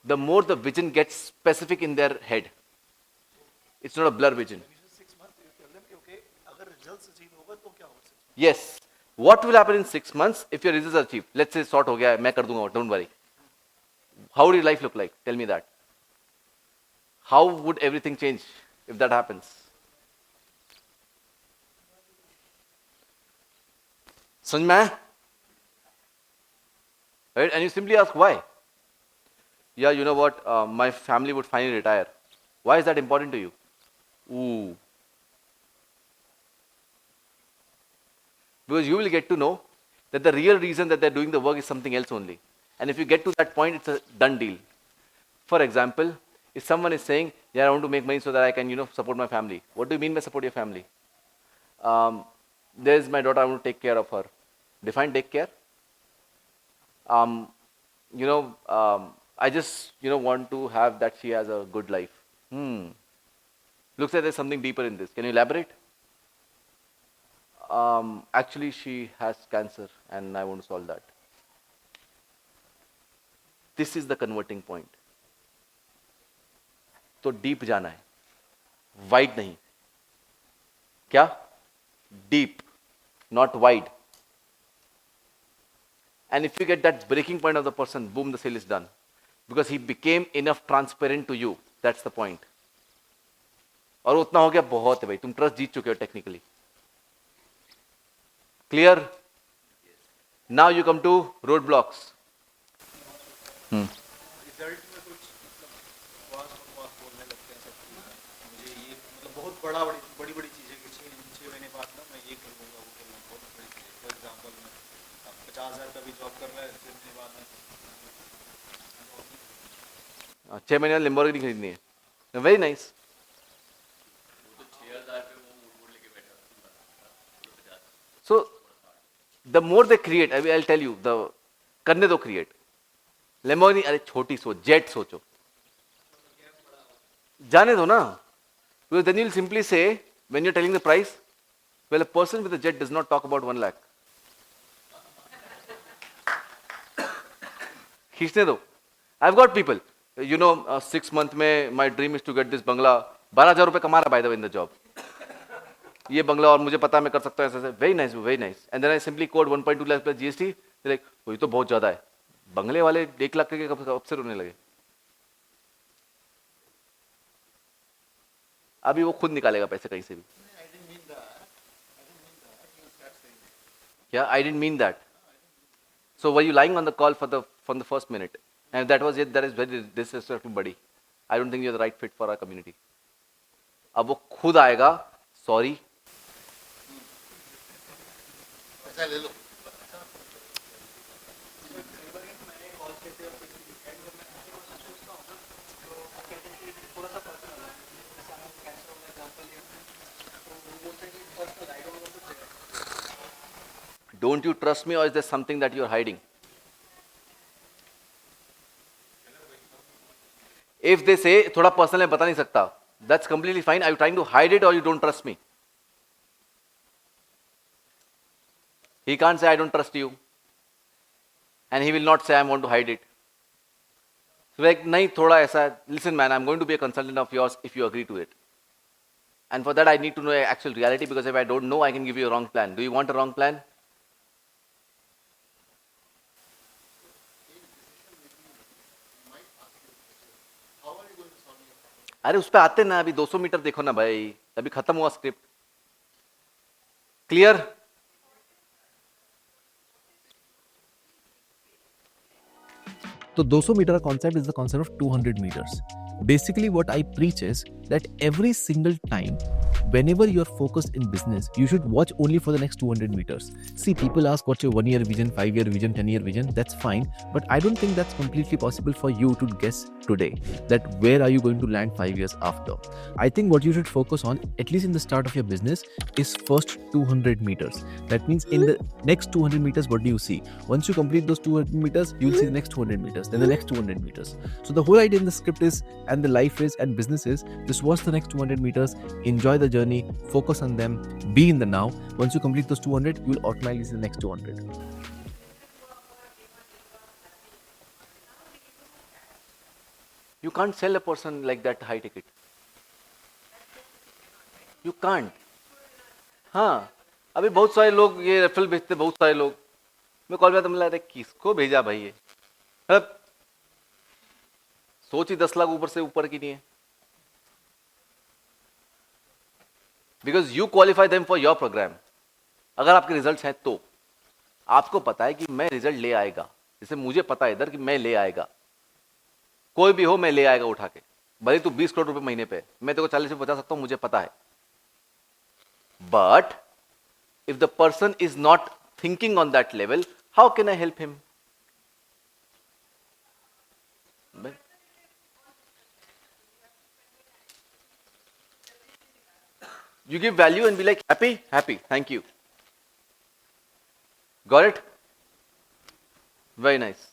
the more the vision gets specific in their head. It's not a blur vision. 6 months, you tell them, okay, अगर results achieve होगा तो क्या होगा 6 months? Yes. What will happen in 6 months if your results are achieved? Let's say sort हो गया है, मैं कर दूंगा, don't worry. How would your life look like? Tell me that. How would everything change if that happens? समझ में आया? Right? And you simply ask why. Yeah, you know what? My family would finally retire. Why is that important to you? Ooh. Because you will get to know that the real reason that they're doing the work is something else only. And if you get to that point, it's a done deal. For example, if someone is saying, yeah, I want to make money so that I can, support my family. What do you mean by support your family? There's my daughter, I want to take care of her. Define take care. I just, want to have that she has a good life. Looks like there's something deeper in this. Can you elaborate? Actually, she has cancer and I want to solve that. This is the converting point. तो deep जाना है, wide नहीं. क्या? Deep, not wide. And if you get that breaking point of the person, boom, the sale is done. Because he became enough transparent to you. That's the point. और उतना हो गया बहुत है भाई, तुम ट्रस्ट जीत चुके हो technically. Clear? Now you come to roadblocks. Result में कुछ बकवास बोलने लगते हैं सब चीज़. मुझे ये बहुत बड़ी चीज़ें कि 6 महीने बाद ना मैं ये कर लूँगा, वो कर लूँगा, बहुत बड़ी चीज़. फॉर एग्जाम्पल मैं 50,000 का भी जॉब कर रहा है, 6 महीने बाद में 6 महीने में Lamborghini खरीदनी है. Very nice. So the more they create, I'll tell you, करने दो create. Lamborghini, अरे छोटी सोच, jet सोचो. जाने दो ना. Because then you'll simply say, when you're telling the price, well, a person with a jet does not talk about 1 lakh. खींचने दो. I've got people, 6 month में my dream is to get this bangla. 12,000 रुपए कमा रहा by the way in the job. ये बंगला और मुझे पता मैं कर सकता हूँ ऐसे. Very nice, very nice. And then I simply quote 1.2 lakh plus GST. They're like, ये तो बहुत ज्यादा है. बंगले वाले 1 लाख के कब से रोने लगे. अभी वो खुद निकालेगा पैसे कहीं से भी. Yeah, I didn't mean that. So were you lying on the call from the first minute? And that was it. That is very disrespectful, buddy. I don't think you're the right fit for our community. अब वो खुद आएगा. Sorry. पैसा ले लो. Don't you trust me, or is there something that you're hiding? If they say थोड़ा personal है बता नहीं सकता, that's completely fine. Are you trying to hide it or you don't trust me? He can't say I don't trust you, and he will not say I want to hide it. So like नहीं थोड़ा ऐसा. Listen man, I'm going to be a consultant of yours if you agree to it. And for that I need to know actual reality, because if I don't know, I can give you a wrong plan. Do you want a wrong plan? अरे उस पर आते ना, अभी 200 metre देखो ना भाई, अभी खत्म हुआ script. Clear? So 200 meter concept is the concept of 200 meters. Basically what I preach is that every single time whenever you're focused in business, you should watch only for the next 200 meters. See, people ask what's your 1 year vision, 5 year vision, 10 year vision. That's fine, but I don't think that's completely possible for you to guess today that where are you going to land 5 years after. I think what you should focus on, at least in the start of your business, is first 200 meters. That means in the next 200 meters, what do you see? Once you complete those 200 meters, you'll see the next 200 meters, then the next 200 meters. So the whole idea in the script is, and the life is, and business is, just watch the next 200 meters, enjoy the journey, focus on them, be in the now. Once you complete those 200, you'll automatically see the next 200. You can't sell a person like that high ticket. You can't. हाँ, अभी बहुत सारे लोग ये referral भेजते, बहुत सारे लोग. मैं कॉल पे मिला, अरे किसको भेजा भाई ये? अब सोच ही 10 लाख ऊपर से ऊपर की नहीं है. Because you qualify them for your program. अगर आपके रिजल्ट हैं तो आपको पता है कि मैं रिजल्ट ले आएगा. जैसे मुझे पता है इधर कि मैं ले आएगा, कोई भी हो मैं ले आएगा उठा के. भले तू 20 करोड़ रुपए महीने पे, मैं तेरे को 40 से बचा सकता हूं, मुझे पता है. But if the person is not thinking on that level, how can I help him? You give value and be like, happy? Happy. Thank you. Got it? Very nice.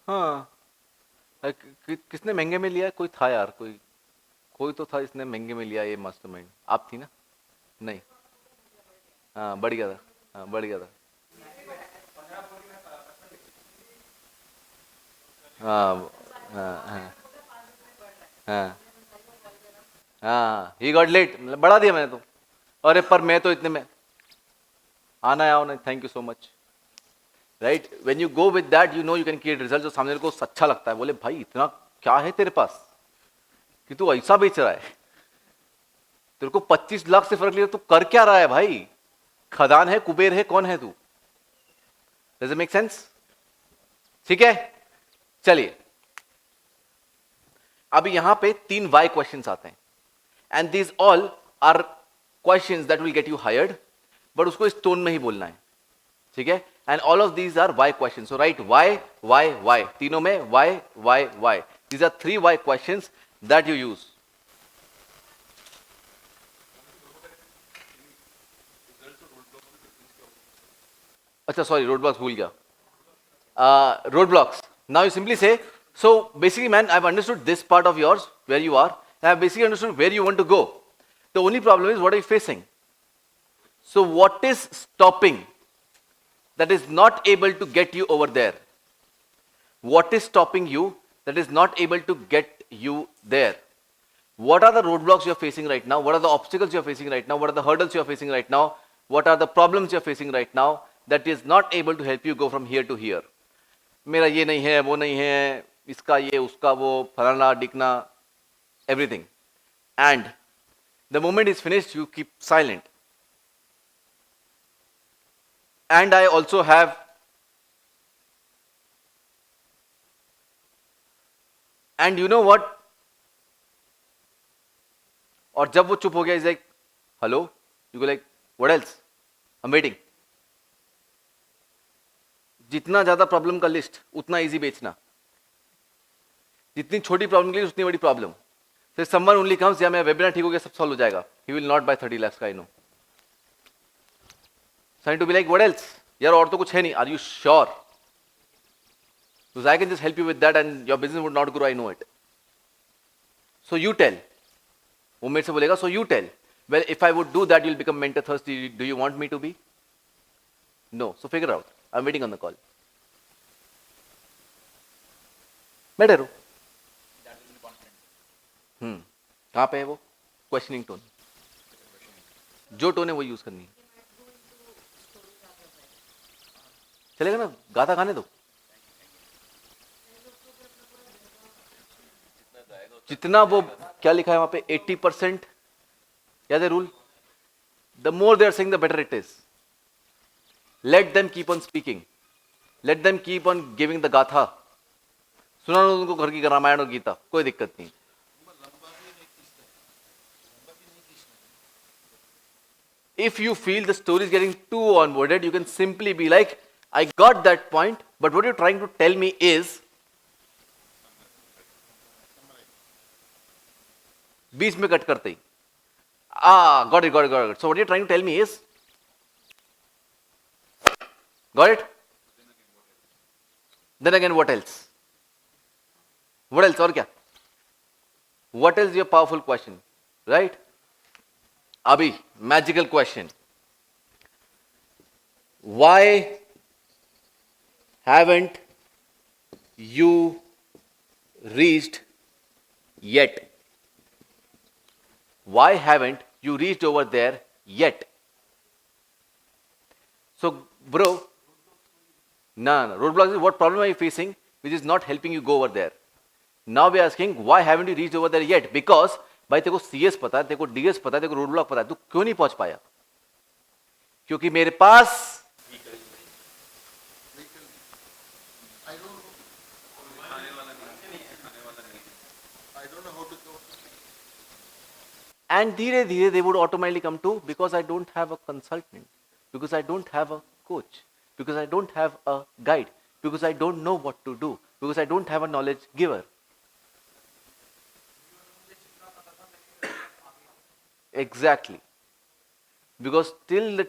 हाँ, किसने महंगे में लिया? कोई था यार, कोई तो था इसने महंगे में लिया ये मास्टरमाइंड. आप थी ना? नहीं. हाँ, बढ़ गया था. हाँ, बढ़ गया था. हाँ हाँ हाँ हाँ हाँ, ही गॉट लेट. बढ़ा दिया मैंने तो. अरे पर मैं तो इतने में आना है, नहीं. Thank you so much. Right, when you go with that, you know you can create result. जो सामने को अच्छा लगता है, बोले भाई इतना क्या है तेरे पास कि तू ऐसा बेच रहा है. तेरे को 25 लाख से फर्क लिया, तू कर क्या रहा है भाई? खदान है, कुबेर है, कौन है तू? Does it make sense? ठीक है, चलिए. अभी यहां पे 3 वाई क्वेश्चंस आते हैं, and these all are questions that will get you hired. But उसको इस टोन में ही बोलना है, ठीक है? And all of these are why questions. So write why. तीनों में why. These are 3 why questions that you use. अच्छा, sorry, roadblocks भूल गया. Roadblocks. Now you simply say, so basically man, I've understood this part of yours, where you are. I've basically understood where you want to go. The only problem is, what are you facing? So what is stopping that is not able to get you over there? What is stopping you that is not able to get you there? What are the roadblocks you're facing right now? What are the obstacles you're facing right now? What are the hurdles you're facing right now? What are the problems you're facing right now that is not able to help you go from here to here? मेरा ये नहीं है, वो नहीं है, इसका ये, उसका वो, फलाना डिकना, everything. And the moment is finished, you keep silent. And I also have, and you know what? और जब वो चुप हो गया, is like hello, you go like what else, I am waiting. जितना ज्यादा प्रॉब्लम का लिस्ट उतना इजी बेचना. जितनी छोटी प्रॉब्लम के लिए उतनी बड़ी प्रॉब्लम. तो समवन ओनली कम्स, या मेरा वेबिनार ठीक हो गया, सब सॉल्व हो जाएगा. He will not buy 30 lakhs का, I know. Sign to be like what else, यार और तो कुछ है नहीं. Are you sure? Because I can just help you with that and your business would not grow, I know it. So you tell. वो मेरे से बोलेगा, so you tell. Well, if I would do that, you'll become mentor thirsty. Do you want me to be? No. So figure out. I'm waiting on the call. बैठे रहो. कहाँ पे है वो? Questioning tone. जो टोन है वो use करनी है. चलेगा ना? गाता गाने दो. जितना वो क्या लिखा है वहां पे 80%, याद है rule? The more they are saying the better it is. Let them keep on speaking, let them keep on giving the गाथा. सुना लो उनको घर की रामायण और गीता, कोई दिक्कत नहीं. If you feel the story is getting too onboarded, you can simply be like, I got that point, but what you're trying to tell me is, बीच में कट करते ही, got it. So what you're trying to tell me is, got it? Then again, what else? What else? और क्या? What else is your powerful question, right? Abhi, magical question. Why haven't you reached yet? Why haven't you reached over there yet? So, bro, no. Roadblocks is what problem are you facing which is not helping you go over there? Now we are asking, why haven't you reached over there yet? Because भाई तेरे को CS पता है, तेरे को DS पता है, तेरे को रोड ब्लॉक पता है, तू क्यों नहीं पहुंच पाया? क्योंकि मेरे पास and धीरे धीरे they would automatically come to, because I don't have a consultant, because I don't have a coach, because I don't have a guide, because I don't know what to do, because I don't have a knowledge giver. Exactly. Because till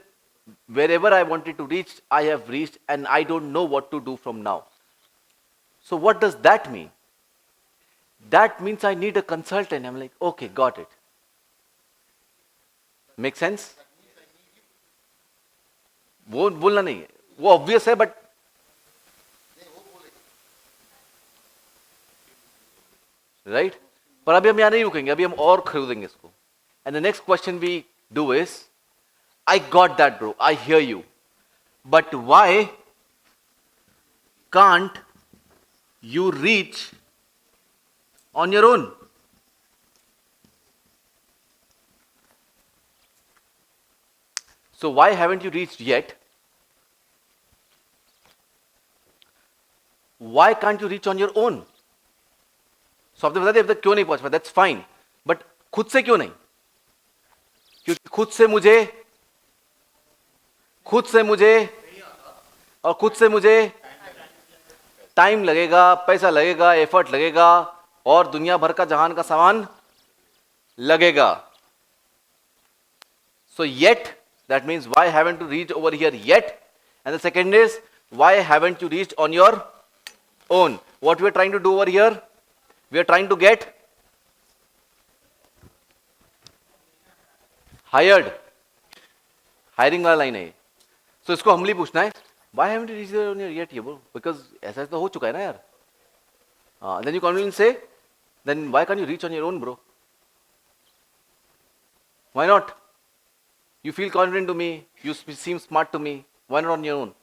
wherever I wanted to reach, I have reached and I don't know what to do from now. So what does that mean? That means I need a consultant. I'm like, okay, got it. Make sense? वो बोलना नहीं है, वो obvious है, but right? पर अभी हम यहाँ नहीं रुकेंगे, अभी हम और खरीदेंगे इसको. And the next question we do is, I got that, bro, I hear you, but why can't you reach on your own? So why haven't you reached yet? Why can't you reach on your own? So आपने बता दिया अब तक क्यों नहीं पहुंच पाया, that's fine, but खुद से क्यों नहीं? क्योंकि खुद से मुझे टाइम लगेगा, पैसा लगेगा, एफर्ट लगेगा और दुनिया भर का जहान का सामान लगेगा. So yet, that means why haven't you reached over here yet? And the second is, why haven't you reached on your own? What we are trying to do over here, we are trying to get hired. Hiring वाला line है. सो इसको हमली पूछना है, why haven't you reached on your yet, bro? Because ऐसा तो हो चुका है ना यार. Then you confidently say, then why can't you reach on your own, bro? Why not? You feel confident to me, you seem smart to me, why not on your own?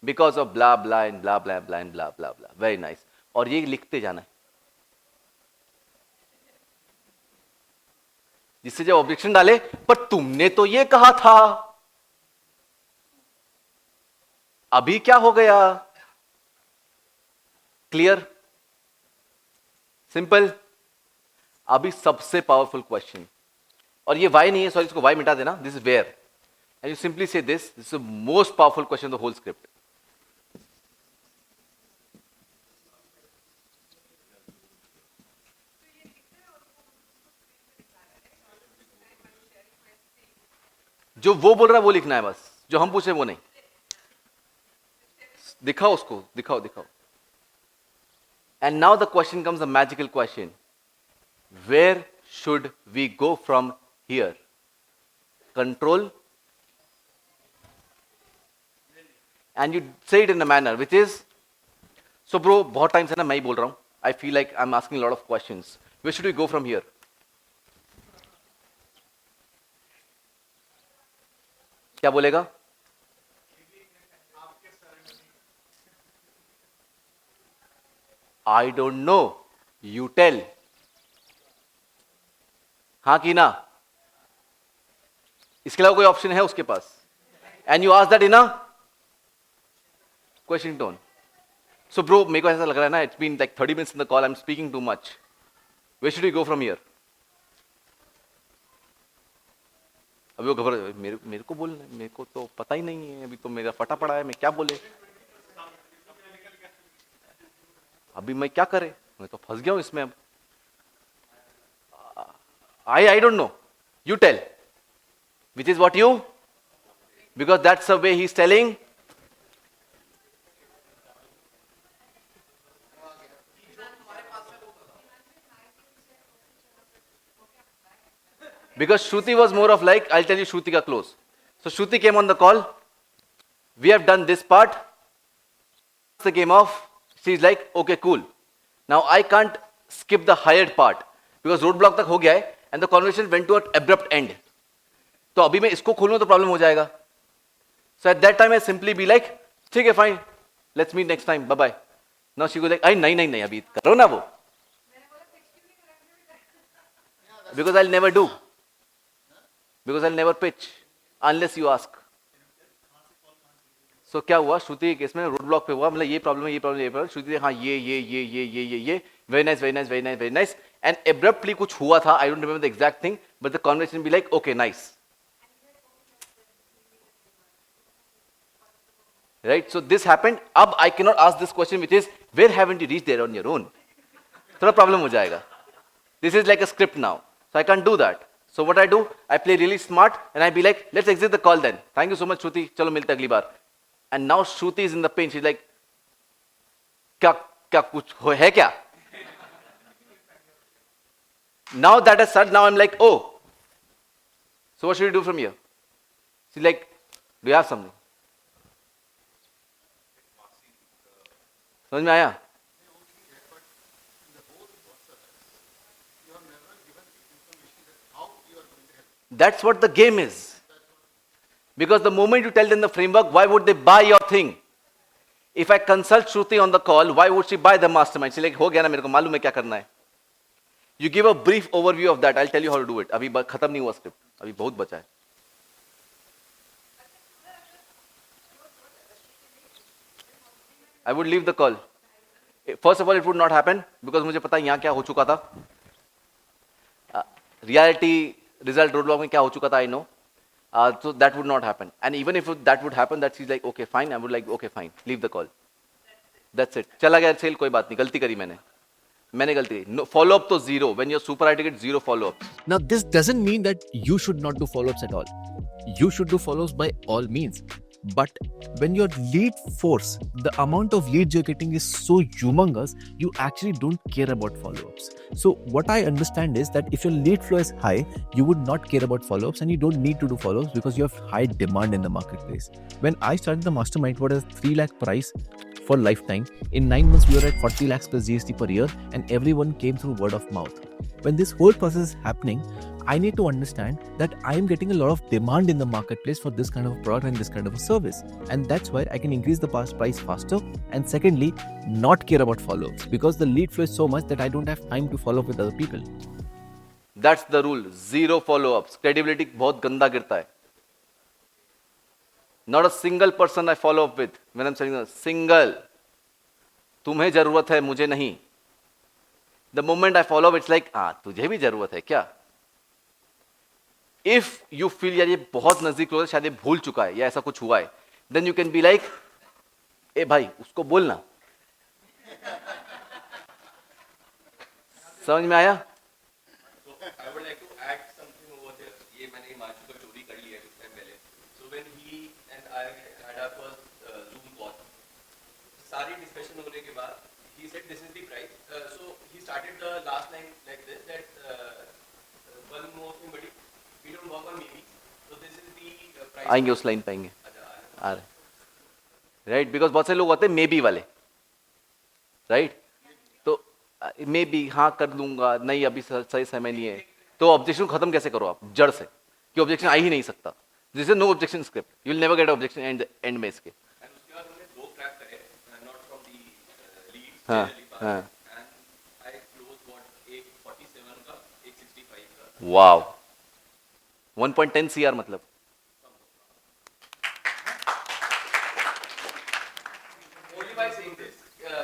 Because of blah blah and blah blah blah and blah blah blah. Very nice. और ये लिखते जाना है, जिससे जब objection डाले, पर तुमने तो ये कहा था, अभी क्या हो गया? क्लियर? सिंपल. अभी सबसे पावरफुल क्वेश्चन, और ये वाई नहीं है, सॉरी, इसको वाई मिटा देना, this is where, and you simply say this is the most powerful question the whole script. जो वो बोल रहा है वो लिखना है बस, जो हम पूछे वो नहीं. दिखाओ उसको, दिखाओ. And now the question comes, the magical question. Where should we go from here? Control. And you say it in a manner which is, so bro, बहुत time से ना मैं ही बोल रहा हूँ. I feel like I'm asking a lot of questions. Where should we go from here? क्या बोलेगा? I don't know. You tell. हाँ की ना? इसके अलावा कोई ऑप्शन है उसके पास? And you ask that in a question tone. So bro, मेरे को ऐसा लग रहा है ना, it's been like 30 minutes in the call, I'm speaking too much. Where should we go from here? अभी वो घबर, मेरे को बोलना है, मेरे को तो पता ही नहीं है, अभी तो मेरा फटा पड़ा है, मैं क्या बोले? अभी मैं क्या करे? मैं तो फंस गया हूं इसमें अब. I don't know. You tell. Which is what you? Because that's the way he's telling. Because Shruti was more of like, I'll tell you Shruti ka close. So Shruti came on the call. We have done this part. The game off. She's like, okay, cool. Now I can't skip the hired part because roadblock तक हो गया है and the conversation went to an abrupt end. तो अभी मैं इसको खोलूँ तो प्रॉब्लम हो जाएगा. So at that time I simply be like, ठीक है fine, let's meet next time, bye bye. Now she goes like, अरे नहीं अभी करो ना वो. Because I'll never do. Because I'll never pitch unless you ask. So क्या हुआ? श्रुति के केस में रोड ब्लॉक पे हुआ, मतलब ये प्रॉब्लम है, ये प्रॉब्लम, ये प्रॉब्लम. श्रुति हाँ ये वेरी नाइस एंड एब्रप्टली कुछ हुआ था. I don't remember the exact thing but the conversation be like okay nice. Right, so this happened. अब I can not ask this question which is where haven't you reach there on your own. थोड़ा problem हो जाएगा. This is like a script now, so I can do that. So what I do, I play really smart and I be like, let's exit the call then. Thank you so much Shruti, चलो मिलते अगली बार. And now Shruti is in the pain. She's like, क्या कुछ है क्या? Now that has started, now I'm like, oh. So what should we do from here? She's like, do you have something? समझ में आया? That's what the game is. Because the moment you tell them the framework, why would they buy your thing? If I consult Shruti on the call, why would she buy the mastermind? She's like, हो गया ना, मेरे को मालूम है क्या करना है. You give a brief overview of that. I'll tell you how to do it. अभी खत्म नहीं हुआ स्क्रिप्ट, अभी बहुत बचा है. I would leave the call. First of all, it would not happen because मुझे पता है यहाँ क्या हो चुका था. Reality result roadblock में क्या हो चुका था, I know. So that would not happen. And even if that would happen, that she's like, okay, fine. I would like, okay, fine. Leave the call. That's it. चला गया cell, कोई बात नहीं. गलती करी मैंने गलती की. No, follow up तो zero. When you're super high ticket, zero follow up. Now, this doesn't mean that you should not do follow-ups at all. You should do follow-ups by all means. But when your lead force, the amount of leads you're getting is so humongous, you actually don't care about follow-ups. So what I understand is that if your lead flow is high, you would not care about follow-ups and you don't need to do follow-ups because you have high demand in the marketplace. When I started the mastermind, what is 3 lakh price for lifetime? In 9 months, we were at 40 lakhs plus GST per year and everyone came through word of mouth. When this whole process is happening, I need to understand that I am getting a lot of demand in the marketplace for this kind of product and this kind of a service. And that's why I can increase the price faster. And secondly, not care about follow-ups because the lead flow is so much that I don't have time to follow up with other people. That's the rule. Zero follow-ups. Credibility बहुत गंदा गिरता है. Not a single person I follow up with. When I'm saying single. तुम्हें जरूरत है, मुझे नहीं. The moment I follow up, it's like, तुझे भी जरूरत है क्या? If you feel यार ये बहुत नजदीक है, शायद ये भूल चुका है या ऐसा कुछ हुआ है, then you can be like, ए भाई उसको बोलना. समझ में आया? I would like to add something over there. ये मैंने हिमांशु को चोरी कर लिया कुछ टाइम पहले. So when he and I had our first Zoom call, सारी डिस्कशन होने के बाद he said this is the price. So this is the price. आएंगे उस लाइन पे आएंगे, आ रहे राइट, बिकॉज बहुत से लोग होते हैं मे बी वाले, राइट, तो मे बी हाँ कर लूंगा, नहीं अभी सही समय नहीं है, तो ऑब्जेक्शन खत्म कैसे करो आप जड़ से, कि ऑब्जेक्शन आ ही नहीं सकता, this is no objection script, you will never get objection end में इसके। And उसके बाद हमने दो क्रैक करे, not from the leads, हाँ, generally pass, हाँ। and I closed what एक 47 का, एक 65 का। वाव, 1.10 CR मतलब, Only by saying this,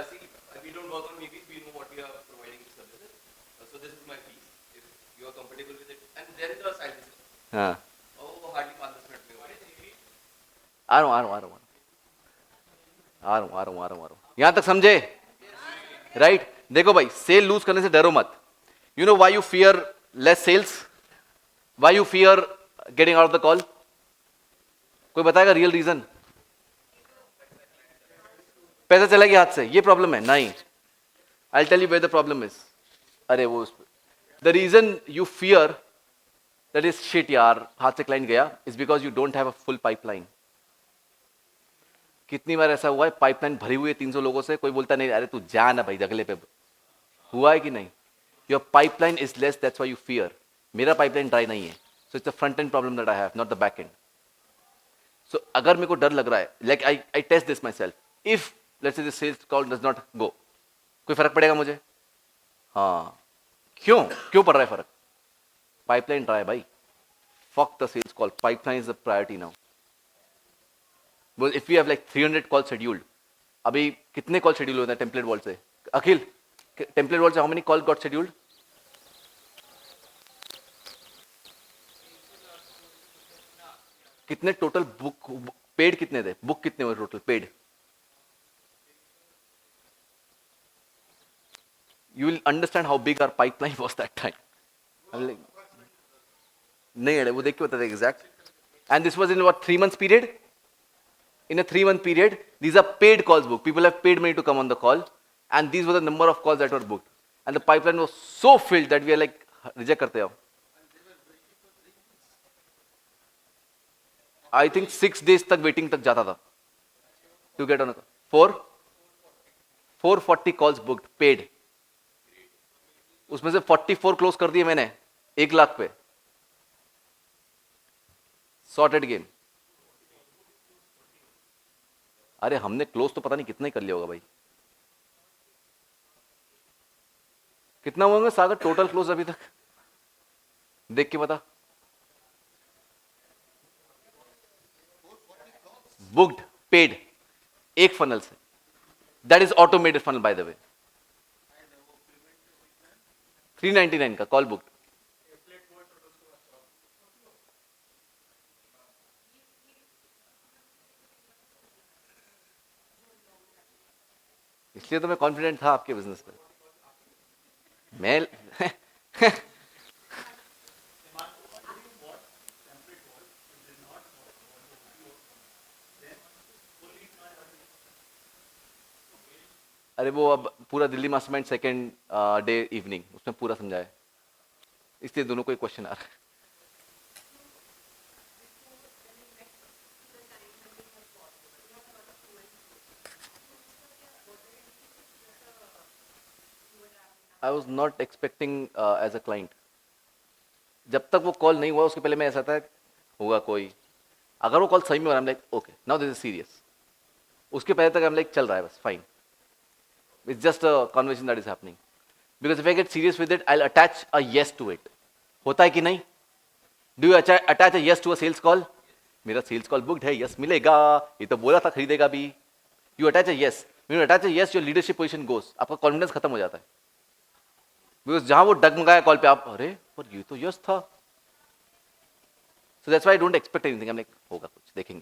see, we don't work on maybes, we know what we are providing to services. So this is my piece, if you are comfortable with it. And then the silence. हाँ, Oh, hardly 5 minutes में हुआ। आ रहा हूँ, यहां तक समझे, right? देखो भाई, सेल लूज करने से डरो मत। You know why you fear less sales, why you fear getting out of the call? कोई बताएगा रियल रीजन? पैसा चला गया हाथ से, ये प्रॉब्लम है? नहीं, I tell you where the problem is. अरे वो the reason you fear that is shit यार, हाथ से क्लाइंट गया, is because you don't have a full pipeline. कितनी बार ऐसा हुआ है, पाइपलाइन भरी हुई है 300 लोगों से, कोई बोलता नहीं अरे तू जा ना भाई अगले पे, हुआ है कि नहीं? Your pipeline is less, that's why you fear. मेरा पाइपलाइन ड्राई नहीं है, so it's a front end problem that I have, not the back end. So अगर मेरे को डर लग रहा है, like I test this my self, if let's say this sales call does not go, कोई फर्क पड़ेगा मुझे? हाँ, क्यों पड़ रहा है फर्क? पाइपलाइन ड्राई भाई, fuck the sales call, pipeline is the priority now. If you have like 300 call scheduled, अभी कितने कॉल शेड्यूल होते हैं टेम्पलेट वॉल से? अखिल, टेम्पलेट वॉल से how many call got scheduled? कितने टोटल बुक, पेड कितने थे, बुक कितने हुए total paid? You will understand how big our pipeline was that time. I'm like, नहीं अरे वो देख के बता दे exact. And this was in what, 3 months period? In a 3-month period, these are paid calls booked. People have paid money to come on the call, and these were the number of calls that were booked. And the pipeline was so filled that we are like reject करते हो. I think 6 days तक waiting तक जाता था to get on a call. 440 calls booked, paid. उसमें से 44 close कर दिए मैंने 1 लाख पे, सॉर्टेड गेम। अरे हमने क्लोज तो पता नहीं कितना ही कर लिया होगा भाई, कितना होंगे सागर टोटल क्लोज अभी तक, देख के बता। बुक्ड, पेड, एक फनल से, that is automated funnel by the way. 399 का कॉल बुक्ड। इसलिए तो मैं कॉन्फिडेंट था आपके बिजनेस पे। मैं अरे वो अब पूरा Delhi mastermind second day evening, उसमें पूरा समझाया, इसलिए दोनों को एक क्वेश्चन आ रहा है। I was not expecting as a client, जब तक वो कॉल नहीं हुआ उसके पहले मैं ऐसा था होगा कोई, अगर वो कॉल सही में हो रहा है like okay now this is serious, उसके पहले तक हम लाइक चल रहा है बस fine, it's just a conversation that is happening, because if I get serious with it I'll attach a yes to it. होता है कि नहीं? Do you attach a yes to a sales call? मेरा sales call booked है, yes मिलेगा, ये तो बोला था खरीदेगा भी, you attach a yes. When you attach a yes, your leadership position goes, आपका कॉन्फिडेंस खत्म हो जाता है, because जहां वो डगमगाया कॉल पे, आप अरे पर ये तो yes था, so that's why I don't expect anything. I'm like होगा कुछ देखेंगे,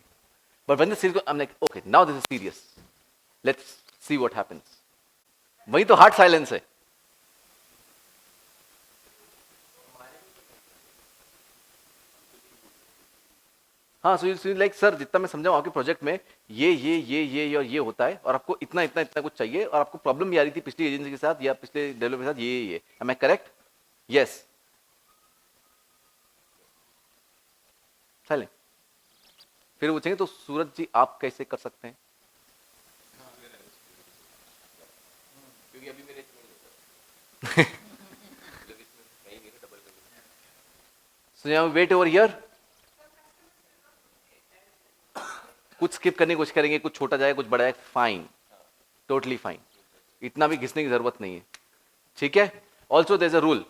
but when the sales call, I'm like okay now this is serious, let's see what happens. वही तो हार्ट साइलेंस है। हाँ, सो लाइक सर जितना मैं समझाऊं आपके प्रोजेक्ट में ये और ये होता है, और आपको इतना इतना इतना कुछ चाहिए, और आपको प्रॉब्लम भी आ रही थी पिछली एजेंसी के साथ या पिछले डेवलपर के साथ, ये am I correct? Yes. Silent. फिर पूछेंगे तो सूरज जी आप कैसे कर सकते हैं? क्योंकि अभी मेरे मतलब इसमें कहीं नहीं डबल कर सो यहाँ वेट ओवर हियर, कुछ स्किप करने की कोशिश करेंगे, कुछ छोटा जाए कुछ बड़ा जाए, फाइन, टोटली फाइन, इतना भी घिसने की जरूरत नहीं है, ठीक है। Also there is a rule,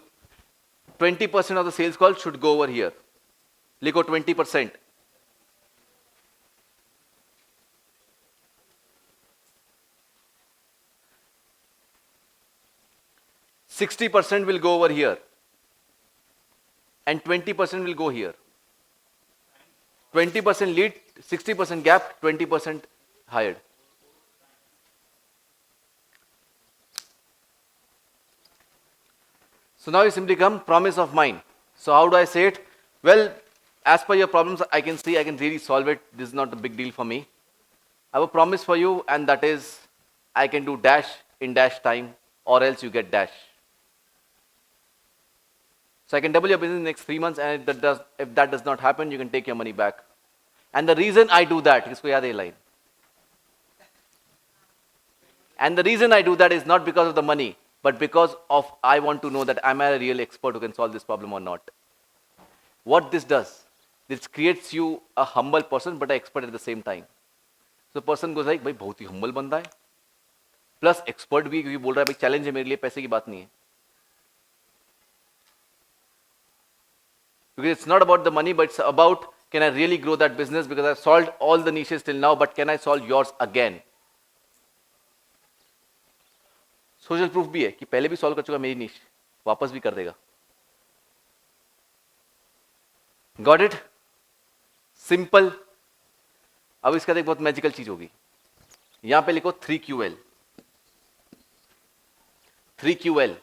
20% of the sales call should go over here, लिखो 20%। $60% will go over here and 20% will go here. 20% lead, 60% gap, 20% hired. So now you simply come promise of mine. So how do I say it? Well, as per your problems, I can see I can really solve it. This is not a big deal for me. I have a promise for you, and that is I can do dash in dash time, or else you get dash. So I can double your business in the next 3 months, and if that does not happen, you can take your money back. And the reason I do that, isko yaad hai ye line. And the reason I do that is not because of the money, but because of I want to know that am I a real expert who can solve this problem or not. What this does, this creates you a humble person but an expert at the same time. So person goes like, भाई बहुत ही humble बंदा है, plus expert भी, क्योंकि बोल रहा है भाई challenge है मेरे लिए, पैसे की बात नहीं है. Because it's not about the money, but it's about can I really grow that business, because I've solved all the niches till now, but can I solve yours again? Social proof भी है कि पहले भी solve कर चुका मेरी नीश, वापस भी कर देगा. Got it? सिंपल. अब इसका एक बहुत मैजिकल चीज होगी. यहां पे लिखो 3QL. 3QL.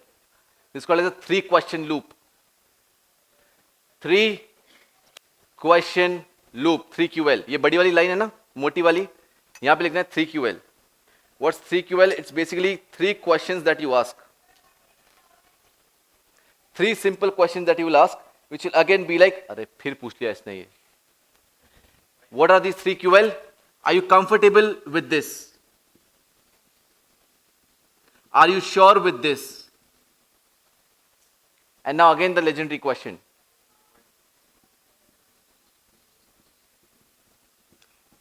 This called as a 3 question loop. 3 question loop, 3QL. ये बड़ी वाली लाइन है ना, मोटी वाली, यहां पे लिखना है 3QL. What's 3QL? It's basically 3 questions that you ask. 3 simple questions that you will ask, which will again be like, अरे फिर पूछ लिया इसने ये. What are these 3QL? Are you comfortable with this? Are you sure with this? And now again the legendary question.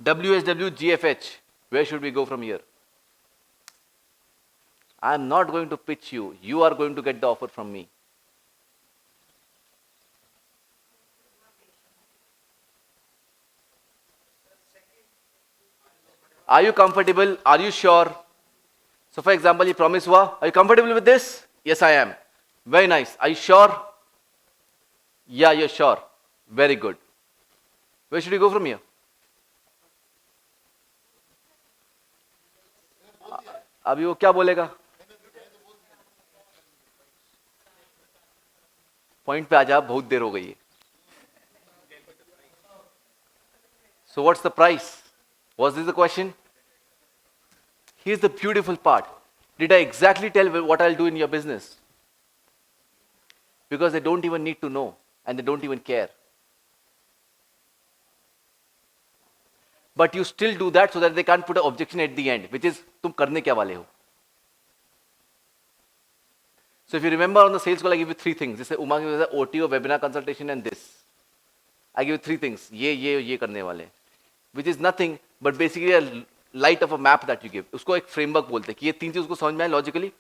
WSW GFH. Where should we go from here? I am not going to pitch you. You are going to get the offer from me. Are you comfortable? Are you sure? So for example, you promise hua, are you comfortable with this? Yes, I am. Very nice. Are you sure? Yeah, you're sure. Very good. Where should we go from here? अभी वो क्या बोलेगा? Point पे आ जा, बहुत देर हो गई है. So what's the price? Was this the question? Here's the beautiful part. Did I exactly tell what I'll do in your business? Because they don't even need to know, and they don't even care. But you still do that so that they can't put an objection at the end, which is तुम करने क्या वाले हो. So if you remember on the sales call, I give you 3 things. जैसे उमा के वजह OTO, webinar consultation and this. I give you 3 things. ये करने वाले. Which is nothing but basically a light of a map that you give. उसको एक framework बोलते हैं कि ये 3 चीज उसको समझ में आए logically.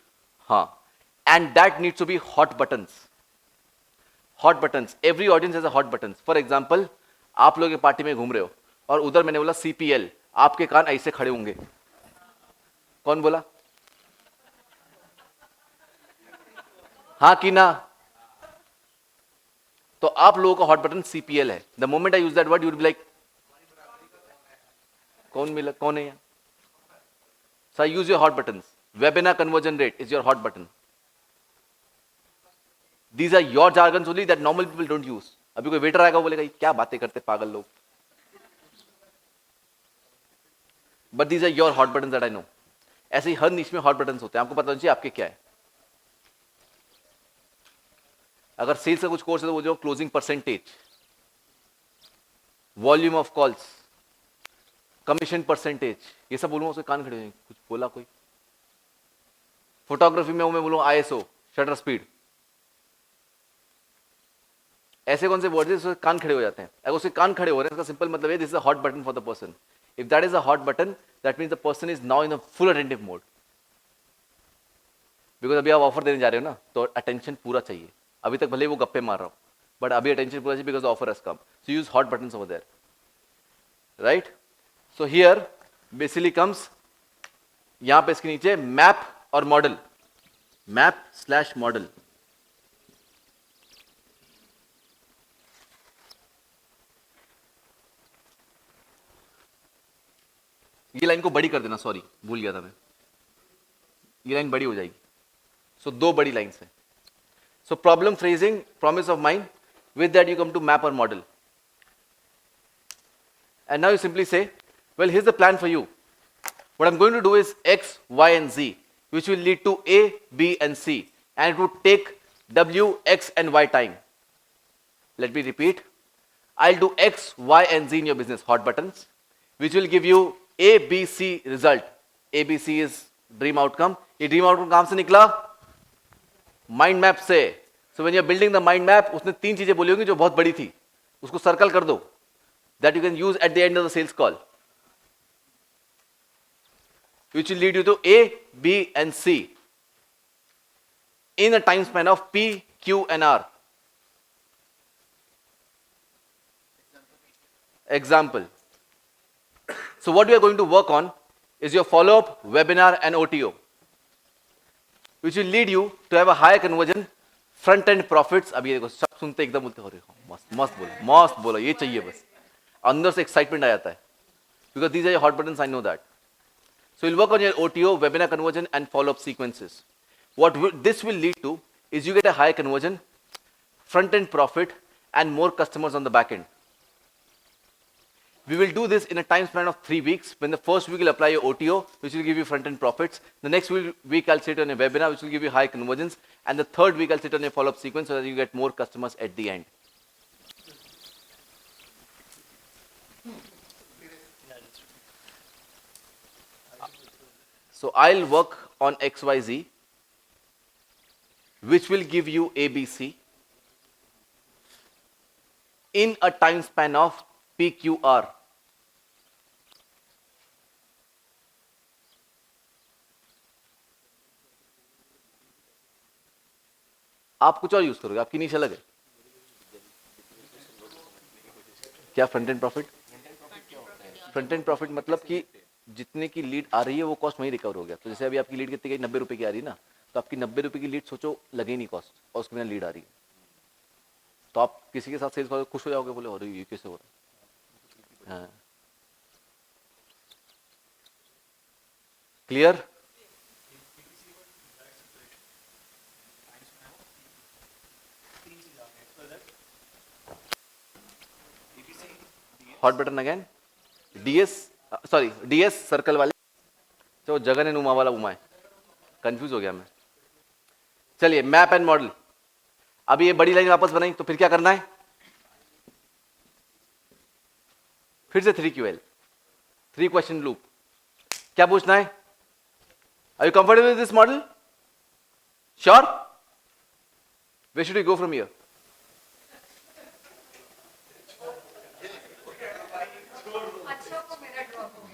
हाँ. And that needs to be hot buttons. Hot buttons. Every audience has a hot buttons. For example, आप लोग एक पार्टी में घूम रहे हो और उधर मैंने बोला CPL, आपके कान ऐसे खड़े होंगे. कौन बोला? हाँ कि ना? तो आप लोगों का हॉट बटन CPL है. The moment I use that word, you will be like, कौन मिला, कौन है यहाँ? So I use your hot button. Webinar conversion rate is your hot button. These are your jargons only that normal people don't use. अभी कोई waiter आएगा बोलेगा क्या बातें करते पागल लोग. But these are your hot button that I know. ऐसे ही हर निश में हॉट बटन होते हैं. आपको पता चाहिए आपके क्या है. अगर सेल्स का कुछ कोर्स है तो वो जो closing percentage, volume of calls, commission percentage, ये सब बोलूंगा उसके कान खड़े हो जाएंगे, कुछ बोला कोई। फोटोग्राफी में मैं बोलूँ ISO, शटर स्पीड, ऐसे कौन से वर्ड है कान खड़े हो जाते हैं। अगर उसके कान खड़े हो रहे हैं इसका सिंपल मतलब है this is a hot button for the person. If that is a hot button that means the person is now in a full attentive mode. Because अभी आप ऑफर देने जा रहे हो ना, तो अटेंशन पूरा चाहिए। अभी तक भले वो गप्पे मार रहा हूं, बट अभी अटेंशन पूरा चाहिए because offer has come, so use hot buttons over there, right. So here basically comes, यहां पे इसके नीचे मैप और मॉडल, मैप स्लैश मॉडल। ये लाइन को बड़ी कर देना, सॉरी भूल गया था मैं, ये लाइन बड़ी हो जाएगी। सो दो बड़ी लाइन्स हैं। So problem phrasing, promise of mind, with that you come to map or model, and now you simply say, well, here's the plan for you. What I'm going to do is X, Y and Z, which will lead to A, B and C, and it would take W, X and Y time. Let me repeat. I'll do X, Y and Z in your business, hot buttons, which will give you A, B, C result. A, B, C is dream outcome. ये dream outcome कहाँ से निकला? Mind map से। So when you're building the mind map, उसने तीन चीजें बोली होंगी जो बहुत बड़ी थी, उसको सर्कल कर दो, that you can use at the end of the sales call, which will lead you to A, B and C in a time span of P, Q and R. Example. So what we are going to work on is your follow-up, webinar and OTO, which will lead you to have a higher conversion, front end profits. अभी देखो सब सुनते एकदम बोलते हो, मस्त मस्त बोलो, मस्त बोलो, ये चाहिए बस, अंदर से एक्साइटमेंट आ जाता है, because these are hot buttons, I know that. So will work on your OTO, webinar conversion and follow up sequences. What this will lead to is you get a high conversion, front end profit and more customers on the back end. We will do this in a time span of 3 weeks. When the first week will apply your OTO, which will give you front-end profits. The next week I'll sit on a webinar, which will give you high conversions. And the third week I'll sit on a follow-up sequence so that you get more customers at the end. So I'll work on XYZ, which will give you ABC in a time span of PQR. आप कुछ और use करोगे, आपकी नीचे अलग है क्या? Front end profit, front end profit मतलब कि जितने की लीड आ रही है वो कॉस्ट वहीं रिकवर हो गया। तो जैसे अभी आपकी लीड कितनी, 90 रुपए की आ रही है ना, तो आपकी 90 रुपए की लीड सोचो लगे नहीं कॉस्ट, और उसके बिना लीड आ रही है, तो आप किसी के साथ सेल्स करोगे खुश हो जाओगे, बोले अरे ये कैसे हो रहा है। हाँ clear? Hot button again, DS, sorry DS circle वाले, तो जगन एंड उमा वाला उमा है, कंफ्यूज हो गया मैं। चलिए मैप एंड मॉडल। अभी ये बड़ी लाइन वापस बनाई तो फिर क्या करना है? फिर से 3QL, 3 क्वेश्चन लूप। क्या पूछना है? Are you comfortable with this model? Sure? Where should we go from here?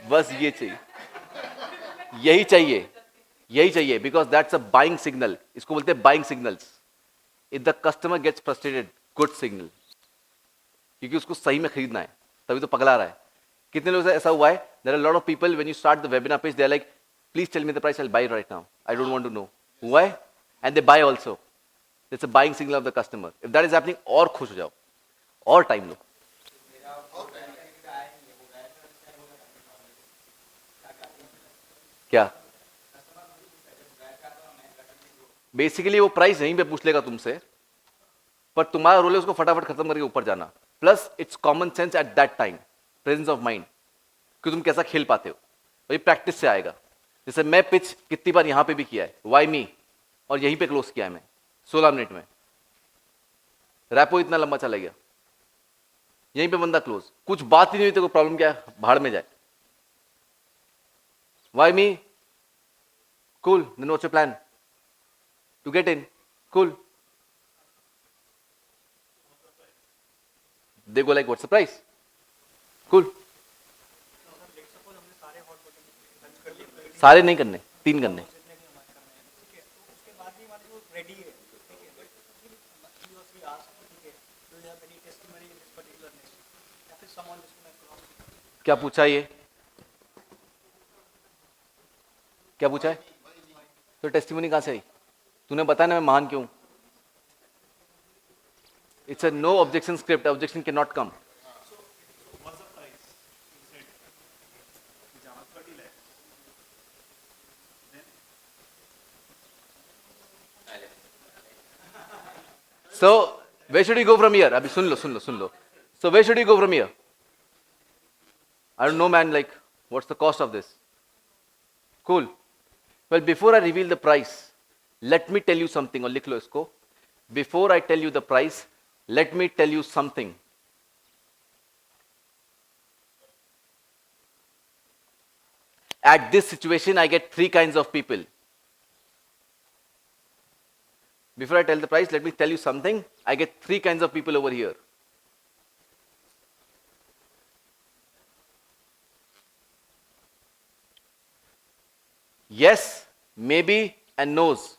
बस ये चाहिए, यही चाहिए, यही चाहिए, because that's a buying signal. इसको बोलते हैं buying signals. If the customer gets frustrated, good signal, क्योंकि उसको सही में खरीदना है, तभी तो पगला रहा है। कितने लोगों से ऐसा हुआ है? There are lot of people when you start the webinar page, they are like please tell me the price, I will buy right now, I don't want to know why, and they buy also. It's a buying signal of the customer. If that is happening, और खुश हो जाओ और time लो। क्या basically वो price यहीं पे पूछ लेगा तुमसे, पर तुम्हारा रोल है उसको फटाफट खत्म करके ऊपर जाना। Plus it's common sense at that time, presence of mind, कि तुम कैसा खेल पाते हो, तो ये प्रैक्टिस से आएगा। जैसे मैं पिच कितनी बार यहां पे भी किया है, वाई मी, और यहीं पे क्लोज किया है मैं 16 मिनट में। रैपो इतना लंबा चला गया, यहीं पे बंदा क्लोज, कुछ बात ही नहीं हुई तो कोई प्रॉब्लम क्या है, भाड़ में जाए. Why me? Cool. Then what's your plan? To get in. Cool. They go like, what's the price? Cool. सारे नहीं करने, 3 करने. क्या पूछा ये? क्या पूछा है? तो टेस्टिमनी कहां से आई? तूने बताया ना मैं महान क्यों? It's a no objection script. Objection can not come. So where should we go from here? अभी सुन लो. So where should we go from here? I don't know, man. Like, what's the cost of this? Cool. Well, before I reveal the price, let me tell you something. और लिख लो इसको. Before I tell you the price, let me tell you something. At this situation, I get 3 kinds of people. Before I tell the price, let me tell you something. I get 3 kinds of people over here. Yes, maybe, and no's.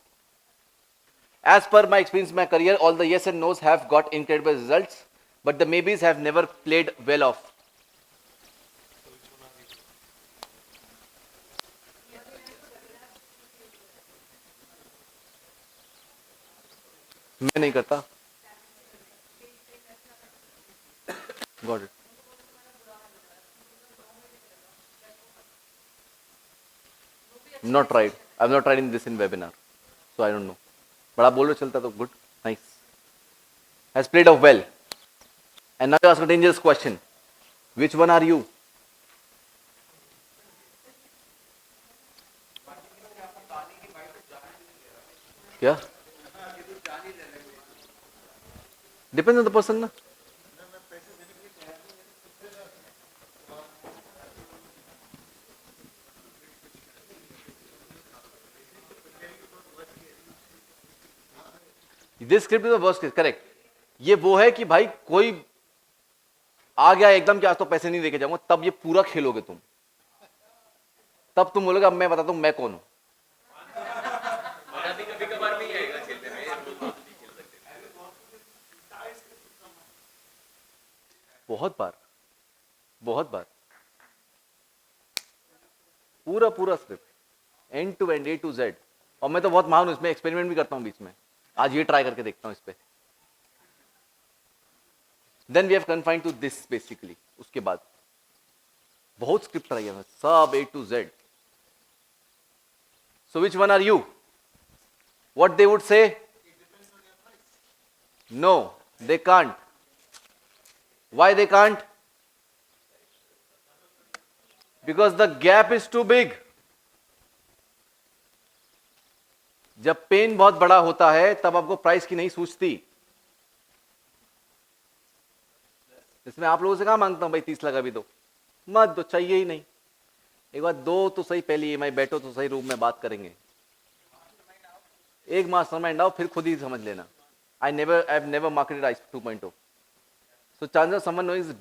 As per my experience in my career, all the yes and no's have got incredible results, but the maybes have never played well off. मैं नहीं करता. Got it. Not tried. I've not tried in this in webinar, so I don't know. But आप बोल रहे चलता तो good, nice. Has played off well. And now you ask a dangerous question. Which one are you? क्या? Depends on the person ना. This script is the worst case, correct. ये वो है कि भाई कोई आ गया एकदम कि आज तो पैसे नहीं देके जाऊंगा, तब ये पूरा खेलोगे तुम. तब तुम बोलोगे अब मैं बताता हूं मैं कौन हूं. बहुत बार पूरा script end to end, A to Z. और मैं तो बहुत महान हूं इसमें, एक्सपेरिमेंट भी करता हूं बीच में. आज ये ट्राई करके देखता हूं इस पे. Then we have confined to this basically. उसके बाद बहुत स्क्रिप्ट ट्राई है सब A to Z. So which one are you? What they would say? No, they can't. Why they can't? Because the gap is too big. जब pen बहुत बड़ा होता है तब आपको प्राइस की नहीं सूझती. इसमें आप लोगों से कहां मांगता हूं भाई 30 लाख अभी दो, मत दो, चाहिए ही नहीं. एक बार दो तो सही, पहली EMI बैठो तो सही, रूम में बात करेंगे. एक मास्टरमाइंड आओ फिर खुद ही समझ लेना. I have never marketed ICE 2.0. So chances of someone knowing is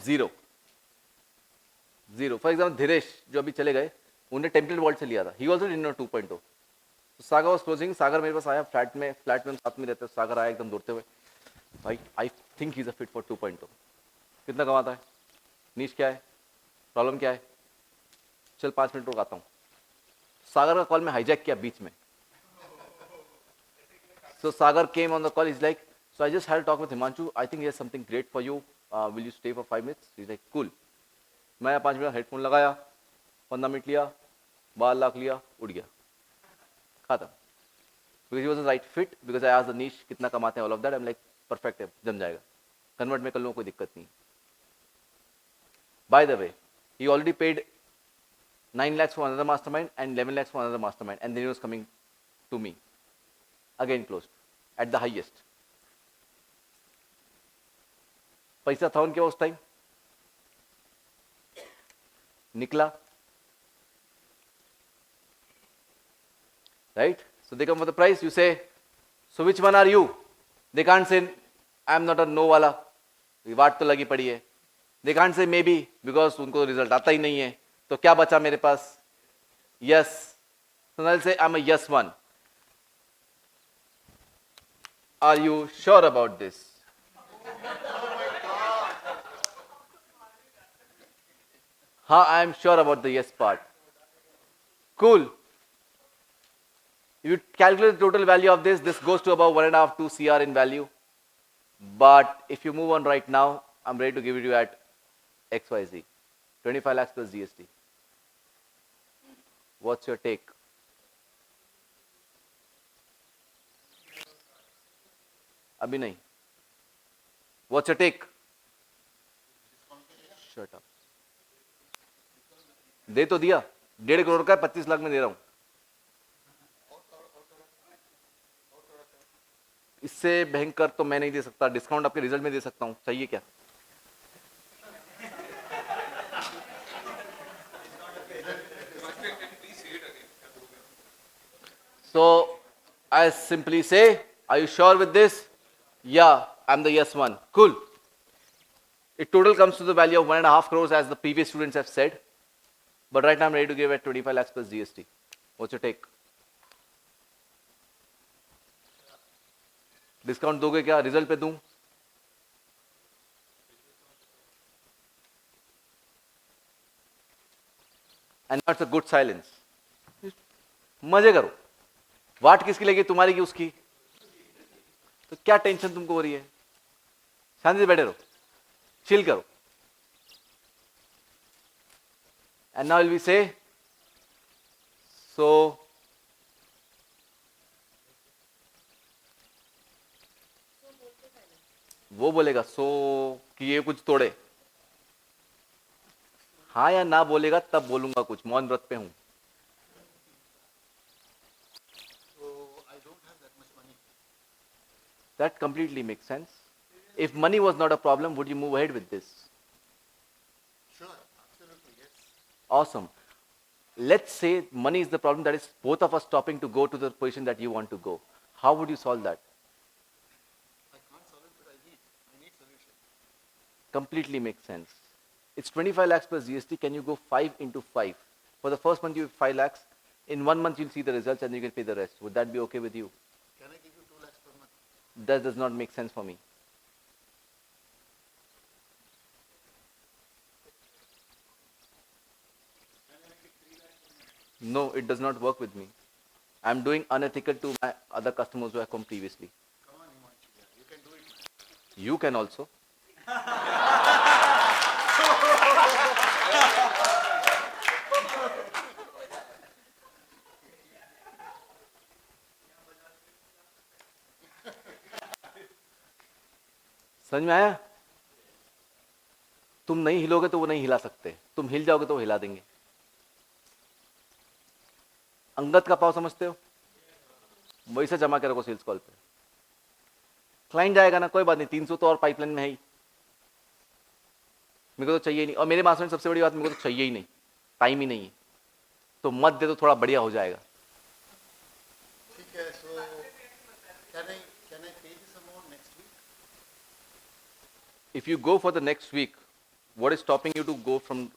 zero. For example, Dhiresh जो अभी चले गए, उन्हें टेम्पलेट वॉल्ट से लिया था. He also didn't know 2.0. So Sagar was closing. सागर मेरे पास आया फ्लैट में हम साथ में रहते हैं. सागर आया एकदम दौड़ते हुए, भाई I think he's a fit for 2.0. कितना कमाता है, नीश क्या है, प्रॉब्लम क्या है, चल 5 मिनट रुक आता हूँ. सागर का कॉल में हाईजैक किया बीच में. So Sagar came on the call. He's like, so I just had a talk with Himanshu. I think he has something great for you. Will you stay for 5 minutes? He's like, cool. मैं 5 minute headphone लगाया, 15 minute लिया, 12 लाख लिया, उड़ गया, खत्म. Because he was the right fit. Because I asked the niche कितना कमाते हैं, all of that. I'm like, perfect है, जम जाएगा. Convert में कर लूँगा, कोई दिक्कत नहीं. By the way, he already paid 9 lakhs for another mastermind and 11 lakhs for another mastermind, and then he was coming to me. Again closed at the highest. पैसा था उनके उस टाइम, निकला, right? So they come for the price. You say, so which one are you? They can't say, I am not a no wala. वाट तो लगी पड़ी है. They can't say maybe because उनको रिजल्ट आता ही नहीं है. तो क्या बचा मेरे पास? Yes. So I'll say I'm a yes one. Are you sure about this? हाँ, I am sure about the yes part. Cool. If you calculate the total value of this, this goes to about 1.5 2 CR in value. But if you move on right now, I'm ready to give it to you at XYZ. 25 lakhs plus GST. What's your take? Abhi nahi. What's your take? Shut up. दे तो दिया, 1.5 करोड़ का 25 लाख में दे रहा हूं. इससे भयंकर तो मैं नहीं दे सकता. डिस्काउंट आपके रिजल्ट में दे सकता हूं. चाहिए क्या? So I simply say, are you sure with this? Yeah, I'm the yes one. Cool. It total comes to the value of 1.5 crores as the previous students have said. But right now I'm ready to give it 25 lakhs plus GST. What's your take? Discount दोगे क्या? Result पे दूं? And not a good silence. मजे करो. वाट किसकी लगी? तुम्हारी की उसकी? तो क्या टेंशन तुमको हो रही है? शांति से बैठे रहो, चिल करो. एंड नाउ विल वी से, सो वो बोलेगा सो कि ये कुछ तोड़े. हाँ या ना बोलेगा तब बोलूंगा कुछ. मौन व्रत पे हूं. That completely makes sense. If money was not a problem, would you move ahead with this? Sure, absolutely, yes. Awesome. Let's say money is the problem that is both of us stopping to go to the position that you want to go. How would you solve that? I can't solve it, but I need solution. Completely makes sense. It's 25 lakhs plus GST. Can you go 5 into 5? For the first month, you have 5 lakhs. In 1 month, you'll see the results and you can pay the rest. Would that be okay with you? Can I give you 2 lakhs per month? That does not make sense for me. No, it does not work with me. I'm doing unethical to my other customers who have come previously. Come on, Himanshu, yeah, you can do it, man. You can also. समझ में आया? तुम नहीं हिलोगे तो वो नहीं हिला सकते. तुम हिल जाओगे तो वो हिला देंगे. अंगद का पाव समझते हो? वैसे जमा के रखो सेल्स कॉल पे. क्लाइंट जाएगा ना, कोई बात नहीं, 300 तो और पाइपलाइन में है ही. मेरे को तो चाहिए ही नहीं. और मेरे मास्टर में सबसे बड़ी बात, मेरे को तो चाहिए ही नहीं, टाइम ही नहीं है. तो मत दे, तो थोड़ा बढ़िया हो जाएगा. ठीक है, so can I pay this amount next week? If you go for the next week, what is stopping you to go from?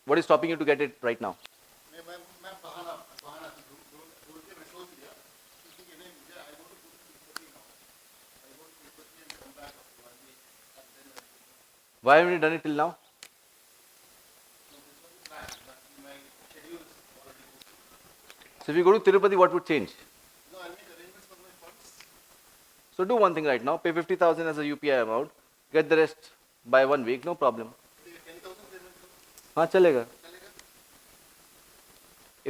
What is stopping you to get it right now? मैं बहाना ढूंढ के मैं सोच लिया क्योंकि नहीं मुझे I want to go to Tirupati now. I go to Tirupati and come back after 1 week and then I go. Why haven't you done it till now? No, this was the plan, but my schedule is already booked. So if you go to Tirupati, what would change? No, I'll make arrangements for my funds. So do one thing right now. Pay 50,000 as a UPI amount. Get the rest by 1 week. No problem. 10,000 payment करो, हाँ चलेगा. चलेगा?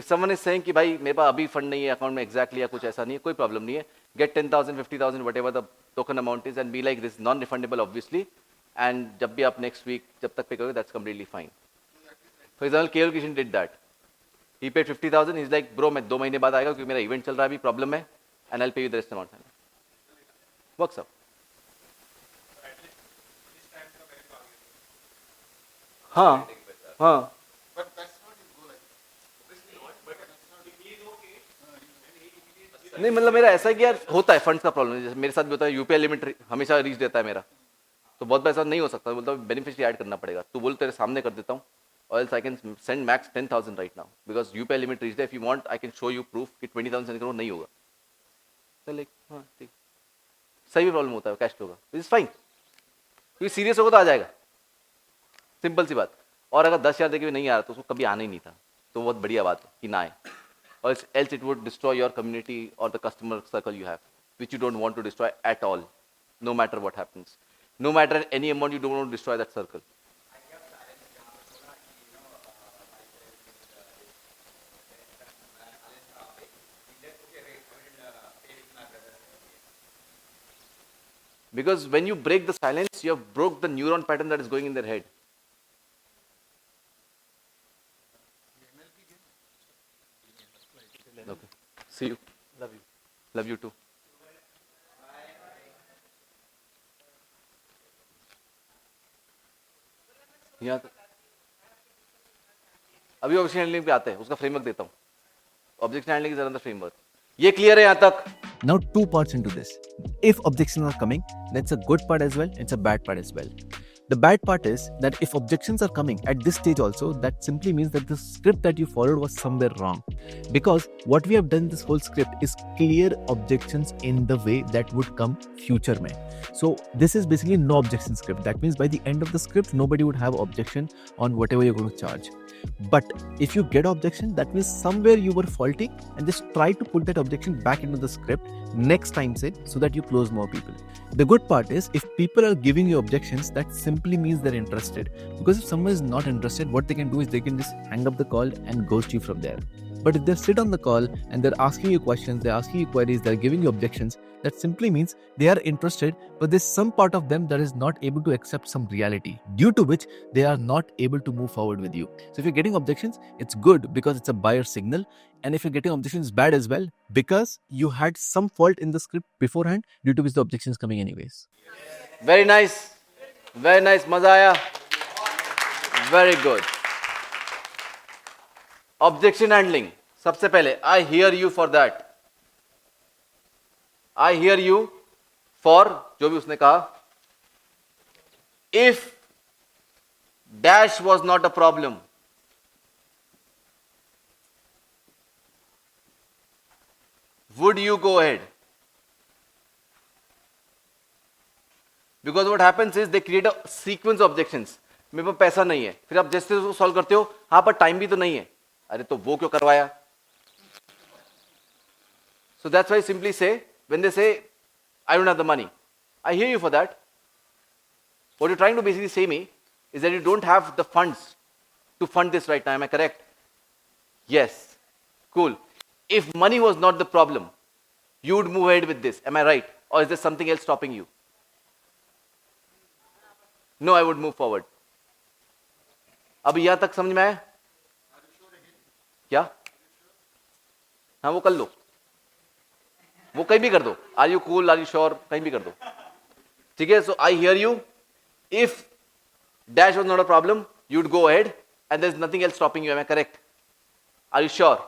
If someone is saying कि भाई मेरे पास अभी fund नहीं है अकाउंट में एग्जैक्टली या कुछ ऐसा नहीं है, कोई प्रॉब्लम नहीं है. Get 10,000, 50,000, whatever the token amount is, and be like this non-refundable obviously. And जब भी आप next week जब तक पे करोगे, that's completely fine. For example, KL Kishan did that. He paid 50,000. He's like, bro, मैं 2 महीने बाद आएगा क्योंकि मेरा इवेंट चल रहा है अभी, प्रॉब्लम है, and I'll pay you the rest amount. Works out. हाँ हाँ But that's not his goal, I think. नहीं मतलब मेरा ऐसा है कि यार होता है फंड्स का प्रॉब्लम, जैसे मेरे साथ भी होता है, यूपीआई लिमिट हमेशा रीच देता है मेरा, तो बहुत पैसा नहीं हो सकता, बोलता बेनिफिशियरी ऐड करना पड़ेगा, तू बोल तेरे सामने कर देता हूँ, or else I can send max 10,000 right now because UPI limit reached there. If you want, I can show you proof कि 20,000 सेंड करो नहीं होगा, तो लाइक हाँ ठीक, सही भी प्रॉब्लम होता है कैश फ्लो का, इज फाइन, क्योंकि सीरियस होगा तो आ जाएगा, सिंपल सी बात। और अगर 10,000 देके भी नहीं आ रहा तो उसको कभी आना ही नहीं था, तो बहुत बढ़िया बात है कि ना आए, और else it would destroy your community और the customer circle you have, which you don't want to destroy at all, no matter what happens, no matter any amount, you don't want to destroy that circle. Because when you break the silence, you have broke the neuron pattern that is going in their head. Okay. See you. Love you. Love you too. यहाँ तक अभी objection handling पे आते हैं, उसका framework देता हूँ। Objection handling is another framework. ये क्लियर है यहाँ तक? Now, two parts into this. If objections are coming, that's a good part as well, it's a bad part as well. The bad part is that if objections are coming at this stage also, that simply means that the script that you followed was somewhere wrong. Because what we have done this whole script is clear objections in the way that would come future mein. So this is basically no objection script. That means by the end of the script, nobody would have objection on whatever you're going to charge. But if you get objection, that means somewhere you were faulty, and just try to put that objection back into the script next time, say, so that you close more people. The good part is if people are giving you objections, that simply means they're interested. Because if someone is not interested, what they can do is they can just hang up the call and ghost you from there. But if they sit on the call and they're asking you questions, they're asking you queries, they're giving you objections, that simply means they are interested, but there's some part of them that is not able to accept some reality, due to which they are not able to move forward with you. So if you're getting objections, it's good because it's a buyer signal. And if you're getting objections, bad as well, because you had some fault in the script beforehand, due to which the objection is coming anyways. Very nice. Very nice. मजा आया. Very good. Objection handling. सबसे पहले, I hear you for that. I hear you for जो भी उसने कहा. If dash was not a problem, would you go ahead? Because what happens is they create a sequence of objections. मेरे पास पैसा नहीं है, फिर आप जैसे उसको सॉल्व करते हो, हाँ पर टाइम भी तो नहीं है, अरे तो वो क्यों करवाया? So that's why I simply say, when they say, I don't have the money, I hear you for that. What you're trying to basically say me is that you don't have the funds to fund this right now. Am I correct? Yes. Cool. If money was not the problem, you would move ahead with this. Am I right? Or is there something else stopping you? No, I would move forward. अभी यहाँ तक समझ में आया? क्या? हाँ वो कर लो, वो कहीं भी कर दो. Are you cool? Are you sure? कहीं भी कर दो. ठीक है? So I hear you. If dash was not a problem, you would go ahead, and there's nothing else stopping you. Am I correct? Are you sure?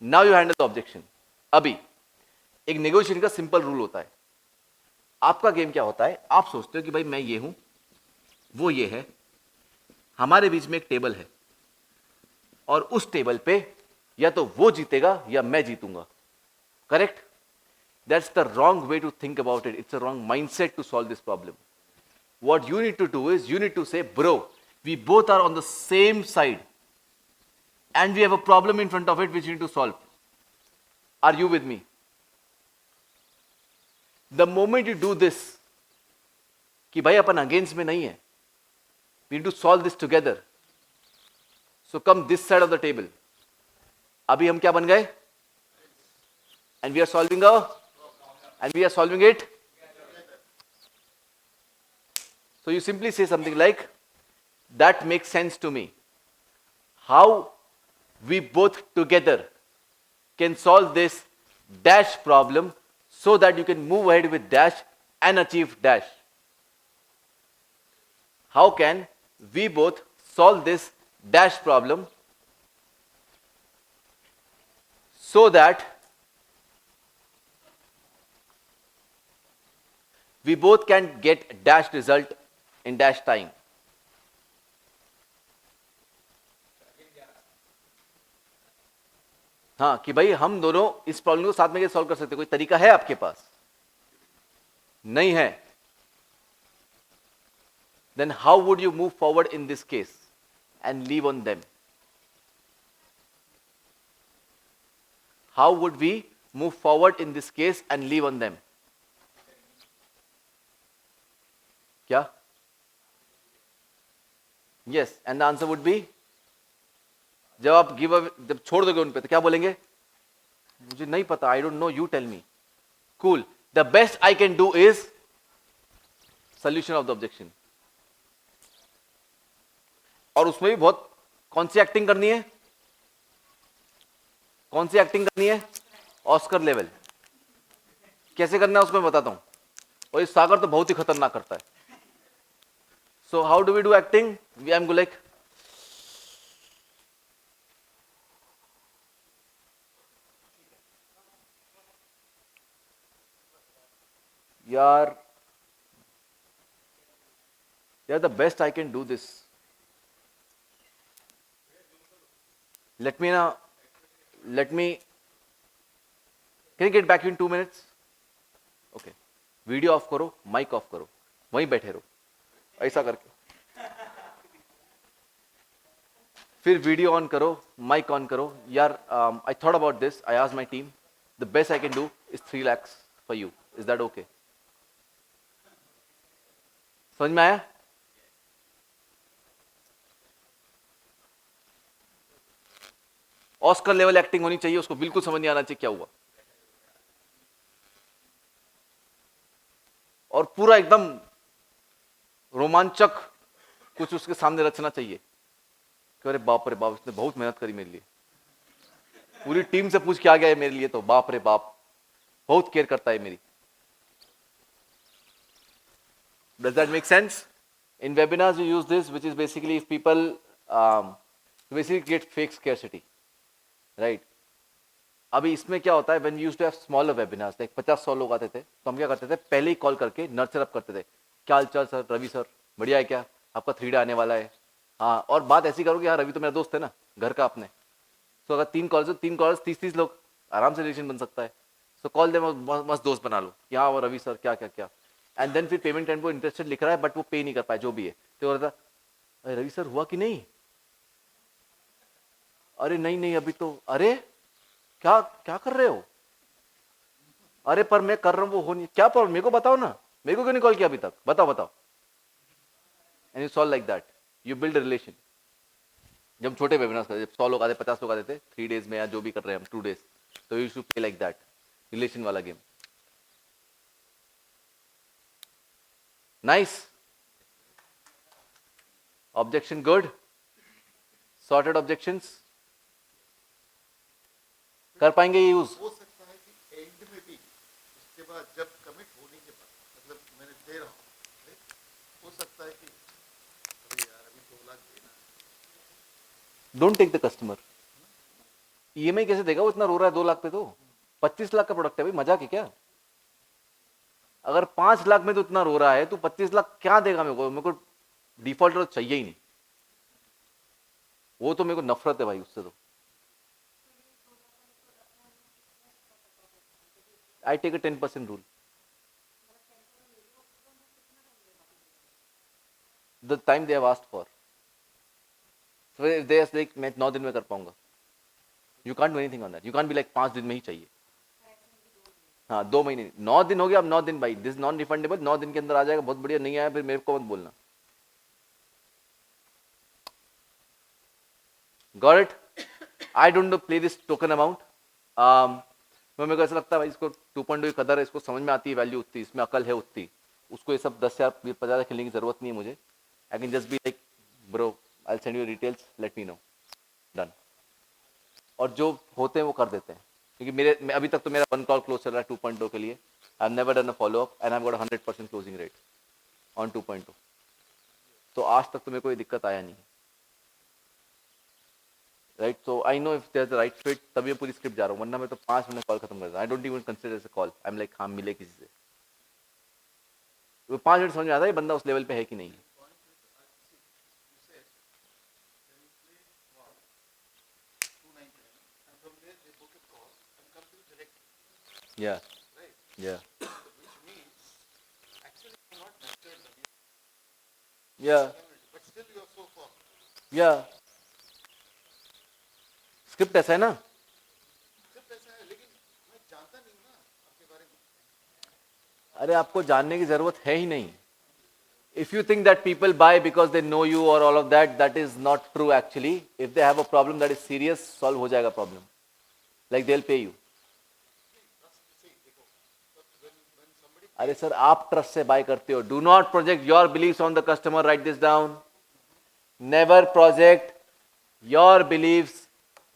Now you handle the objection. अभी एक negotiation का simple rule होता है. आपका game क्या होता है? आप सोचते हो कि भाई मैं ये हूं, वो ये है, हमारे बीच में एक टेबल है, और उस टेबल पे या तो वो जीतेगा या मैं जीतूंगा. Correct? That's the wrong way to think about it. It's a wrong mindset to solve this problem. What you need to do is you need to say, bro, we both are on the same side and we have a problem in front of it which we need to solve. Are you with me? The moment you do this, कि भाई अपन against में नहीं है, we need to solve this together. So come this side of the table. अभी हम क्या बन गए? And we are solving it. So you simply say something like, that makes sense to me. How we both together can solve this dash problem so that you can move ahead with dash and achieve dash. How can we both solve this dash problem so that we both can get dash result in dash time. हाँ कि भाई हम दोनों इस problem को साथ में कैसे सॉल्व कर सकते हैं, कोई तरीका है आपके पास? नहीं है? Then how would you move forward in this case and leave on them? How would we move forward in this case and leave on them? क्या? Yes, and the answer would be, जब आप जब छोड़ दोगे उन पे तो क्या बोलेंगे? मुझे नहीं पता, I don't know, you tell me. Cool. The best I can do is solution of the objection. और उसमें भी बहुत कौन सी एक्टिंग करनी है? कौन सी एक्टिंग करनी है? Oscar level. कैसे करना है उसमें बताता हूं. और इस सागर तो बहुत ही खतरनाक करता है. So how do we do acting? I'm like, yaar, the best I can do this. Let me, can you get back in 2 minutes? Okay. Video of करो, माइक ऑफ करो, वहीं बैठे रहो ऐसा करके. फिर वीडियो ऑन करो, माइक ऑन करो. यार, I thought about this, I asked my team, the best I can do is 3 lakhs for you. Is that okay? समझ में आया? ऑस्कर लेवल एक्टिंग होनी चाहिए, उसको बिल्कुल समझ नहीं आना चाहिए क्या हुआ, और पूरा एकदम रोमांचक कुछ उसके सामने रचना चाहिए कि अरे बाप रे बाप, इसने बहुत मेहनत करी मेरे लिए, पूरी टीम से पूछ के आ गया है मेरे लिए, तो बाप रे बाप बहुत केयर करता है मेरी. Does that make sense? In webinars we use this, which is basically if people basically get fake scarcity, right? अभी इसमें क्या होता है, when we used to have smaller webinars, like 50-100 लोग आते थे, तो हम क्या करते थे, पहले ही कॉल करके नर्चर अप करते थे. क्या हाल चाल सर, रवि सर बढ़िया है क्या, आपका 3 डे आने वाला है. हाँ, और बात ऐसी करो कि हाँ रवि तो मेरा दोस्त है ना, घर का अपने. तो अगर 3 कॉल्स 30 लोग आराम से रिलेशन बन सकता है. सो कॉल दे, मस्त दोस्त बना लो कि हाँ वो रवि सर क्या क्या क्या. एंड देन फिर पेमेंट टाइम को इंटरेस्टेड लिख रहा है बट वो पे नहीं कर पाए, जो भी है, तो कहता अरे रवि सर हुआ कि नहीं, अरे नहीं अभी तो, अरे क्या क्या कर रहे हो, अरे पर मैं कर रहा हूं, वो हो नहीं, क्या प्रॉब्लम मेरे को बताओ ना, मेरे को क्यों नहीं कॉल किया अभी तक, बताओ. And you solve like that, you build relation. जब छोटे वेबिनार्स करते, जब 100 लोग आते, 50 लोग आते थे 3 days में, या जो भी कर रहे हैं हम 2 days, तो you should play like that, relation वाला game. Nice. Objection good, sorted objections कर पाएंगे ये यूज? हो सकता है कि एंड में भी उसके बाद जब कमिट होने के बाद, मतलब मैंने दे रहा हूँ, हो सकता है कि अरे यार अभी 2 लाख देना. Don't take the customer. EMI कैसे देगा, वो इतना रो रहा है 2 लाख पे, तो 25 लाख का प्रोडक्ट है भाई, मजाक है क्या? अगर 5 लाख में तो इतना रो रहा है, तो 25 लाख क्या देगा मेरे को डिफॉल्ट तो चाहिए ही नहीं, वो तो मेरे को नफरत है भाई उससे. तो I take a 10% rule. The time they have asked for. So if they are like, मैं 9 दिन में कर पाऊंगा, you can't do anything on that. You can't be like 5 दिन में ही चाहिए. हाँ 2 महीने, 9 दिन हो गया, अब 9 दिन भाई, दिस नॉन रिफंडेबल, 9 दिन के अंदर आ जाएगा, बहुत बढ़िया, नहीं आया फिर मेरे को मत बोलना. Got it? I don't play this token amount. मेरे को ऐसा लगता है भाई इसको 2.2 की कदर है, इसको समझ में आती है, वैल्यू उतनी, इसमें अकल है उतनी, उसको ये सब 10,000 50,000 खेलने की जरूरत नहीं है मुझे. I can just be like bro, I will send you details, let me know, done. और जो होते हैं वो कर देते हैं, क्योंकि अभी तक तो मेरा 1 कॉल क्लोज चल रहा है 2.2 के लिए. I have never done a follow up and I have got 100% closing rate on 2.2. तो आज तक तो मेरे को ये दिक्कत आया नहीं, right. So I know if there is the right fit, तभी मैं पूरी स्क्रिप्ट जा रहा हूँ, वरना मैं तो 5 मिनट कॉल खत्म कर रहा. I don't even consider as a call. I am like हाँ मिले किसी से, वो 5 मिनट समझ में आता है ये बंदा उस लेवल पे है कि नहीं. Yeah. Yeah. Yeah. But still you are so far. Yeah. Script ऐसा है ना. सिर्फ ऐसा है, लेकिन मैं जानता नहीं हूँ ना आपके बारे में. अरे आपको जानने की जरूरत है ही नहीं. If you think that people buy because they know you or all of that, that is not true actually. If they have a problem that is serious, solve हो जाएगा problem. Like they'll pay you. अरे sir आप trust से buy करते हो. Do not project your believes on the customer. Write this down. Never project your believes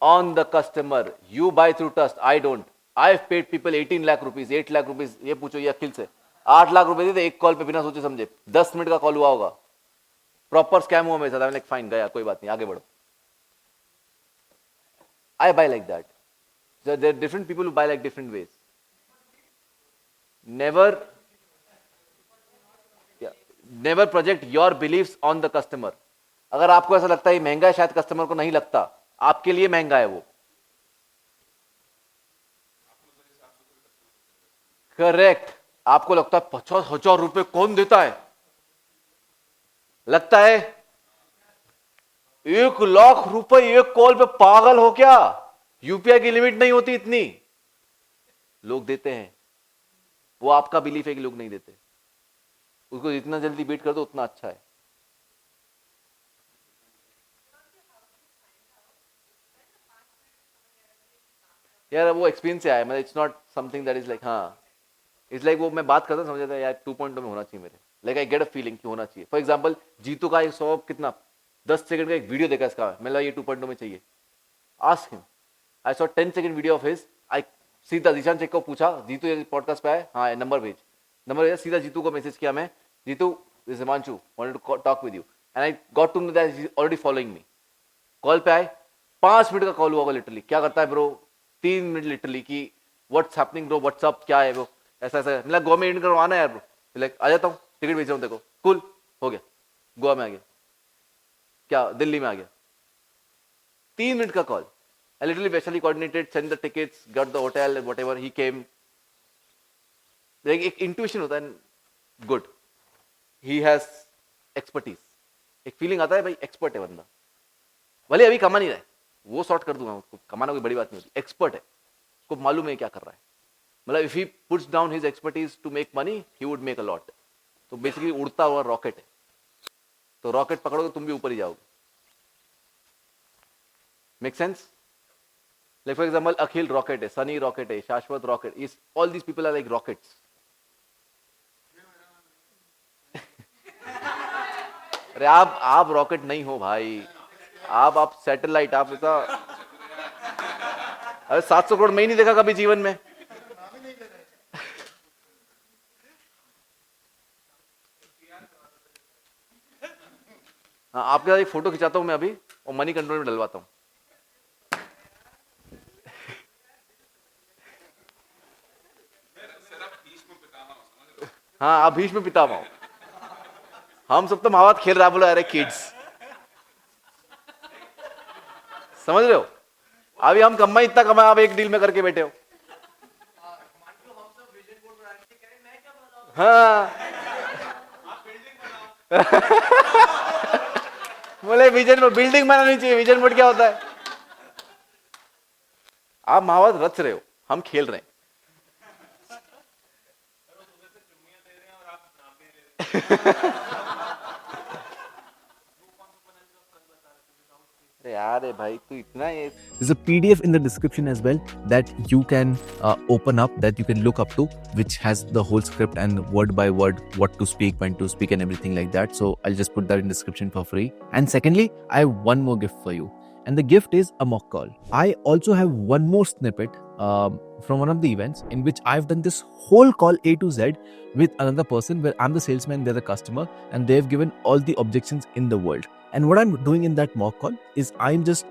on the customer. You buy through trust. I don't. I've paid people 18 lakh rupees, 8 lakh rupees. ये पूछो ये अखिल से 8 लाख रुपए थे एक call पे बिना सोचे समझे. 10 मिनट का कॉल हुआ होगा. प्रॉपर स्कैम हुआ मेरे साथ. लाइक फाइन गया, कोई बात नहीं, आगे बढ़ो. I buy like that. So there are different people who buy like different ways. Never project your beliefs on the customer. अगर आपको ऐसा लगता है महंगा है, शायद कस्टमर को नहीं लगता, आपके लिए महंगा है वो. करेक्ट. आपको लगता है 50,000 रुपए कौन देता है, लगता है 1 लाख रुपए एक कॉल पे. पागल हो क्या? यूपीआई की लिमिट नहीं होती इतनी. लोग देते हैं. वो आपका बिलीफ है कि लोग नहीं देते. उसको जितना जल्दी बीट कर दो उतना अच्छा है. यार वो एक्सपीरियंस से आया. मतलब it's not something that is like हाँ इट्स लाइक वो मैं बात करता समझ जाता है यार 2.2 में होना चाहिए मेरे. Like I get a feeling कि होना चाहिए. फॉर एग्जांपल जीतू का 100 कितना 10 सेकंड का एक वीडियो देखा इसका, मैं लगा ये 2.2 में चाहिए. Ask him. I saw 10 second video of his. I सीधा जीशान चेक को पूछा जीतू ये पॉडकास्ट पे आए, हाँ नंबर भेज. नंबर भेजा, सीधा जीतू को मैसेज किया मैं, Jeetu this is Himanshu wanted to talk with you. And I got to know that he is already following me. Call पे आए, 5 मिनट का कॉल हुआ लिटरली. क्या करता है ब्रो? 3 मिनट लिटरली कि व्हाट्स हैपनिंग ब्रो, व्हाट्सअप क्या है ब्रो, ऐसा ऐसा. मिला गोवा में इंड करवाना है यार ब्रो. लाइक आ जाता हूँ, टिकट भेज रहा हूँ देखो. कूल हो गया, गोवा में आ गया. क्या दिल्ली में आ गया. 3 मिनट का call. I literally specially coordinated, sent the tickets, got the hotel, whatever. He came. एक इंट्यूशन होता है. गुड. He has expertise. एक फीलिंग आता है भाई एक्सपर्ट है बंदा. भले अभी कमा नहीं रहा है, वो सॉर्ट कर दूंगा. उसको कमाना कोई बड़ी बात नहीं होती. एक्सपर्ट है, को मालूम है क्या कर रहा है. मतलब if he puts down his expertise to make money, he would make a lot. तो बेसिकली उड़ता हुआ रॉकेट है. तो रॉकेट पकड़ोगे तुम भी ऊपर ही जाओगे. Make sense? Like for example, Akhil rocket है, Sunny rocket है, शाश्वत rocket. Is all these people are like rockets. अरे आप रॉकेट नहीं हो भाई. आप सैटेलाइट. आप ऐसा अरे 700 करोड़ मैं ही नहीं देखा कभी जीवन में. हाँ आपके साथ एक फोटो खिंचाता हूं मैं अभी और मनी कंट्रोल में डलवाता हूं. हाँ आप भीष्म में पितामह हो. हम सब तो महाभारत खेल रहा बोला. अरे किड्स समझ रहे हो? अभी हम कमाई इतना कमाए, आप एक डील में करके बैठे हो. हाँ बोले विजन बोर्ड, बिल्डिंग बनानी चाहिए. विजन बोर्ड क्या होता है? आप महाभारत रच रहे हो, हम खेल रहे हैं. अरे यार भाई तू इतना ये. There's a PDF in the description as well that you can open up, that you can look up to, which has the whole script and word by word what to speak, when to speak and everything like that. So I'll just put that in the description for free. And secondly, I have one more gift for you. And the gift is a mock call. I also have one more snippet from one of the events in which I've done this whole call A to Z with another person where I'm the salesman, they're the customer, and they've given all the objections in the world. And what I'm doing in that mock call is I'm just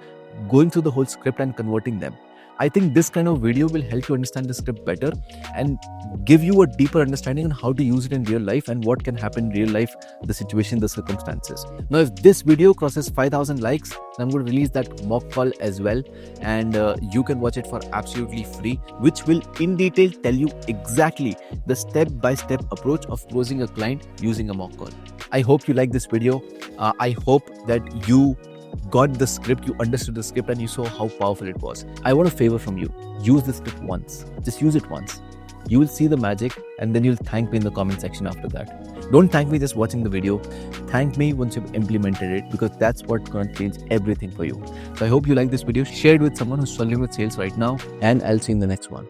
going through the whole script and converting them. I think this kind of video will help you understand the script better and give you a deeper understanding on how to use it in real life and what can happen in real life, the situation, the circumstances. Now, if this video crosses 5,000 likes, then I'm going to release that mock call as well, and you can watch it for absolutely free, which will in detail tell you exactly the step-by-step approach of closing a client using a mock call. I hope you like this video. I hope that you got the script, you understood the script, and you saw how powerful it was. I want a favor from you. Use the script once. Just use it once. You will see the magic, and then you'll thank me in the comment section after that. Don't thank me just watching the video. Thank me once you've implemented it, because that's what's going to change everything for you. So I hope you like this video. Share it with someone who's struggling with sales right now, and I'll see you in the next one.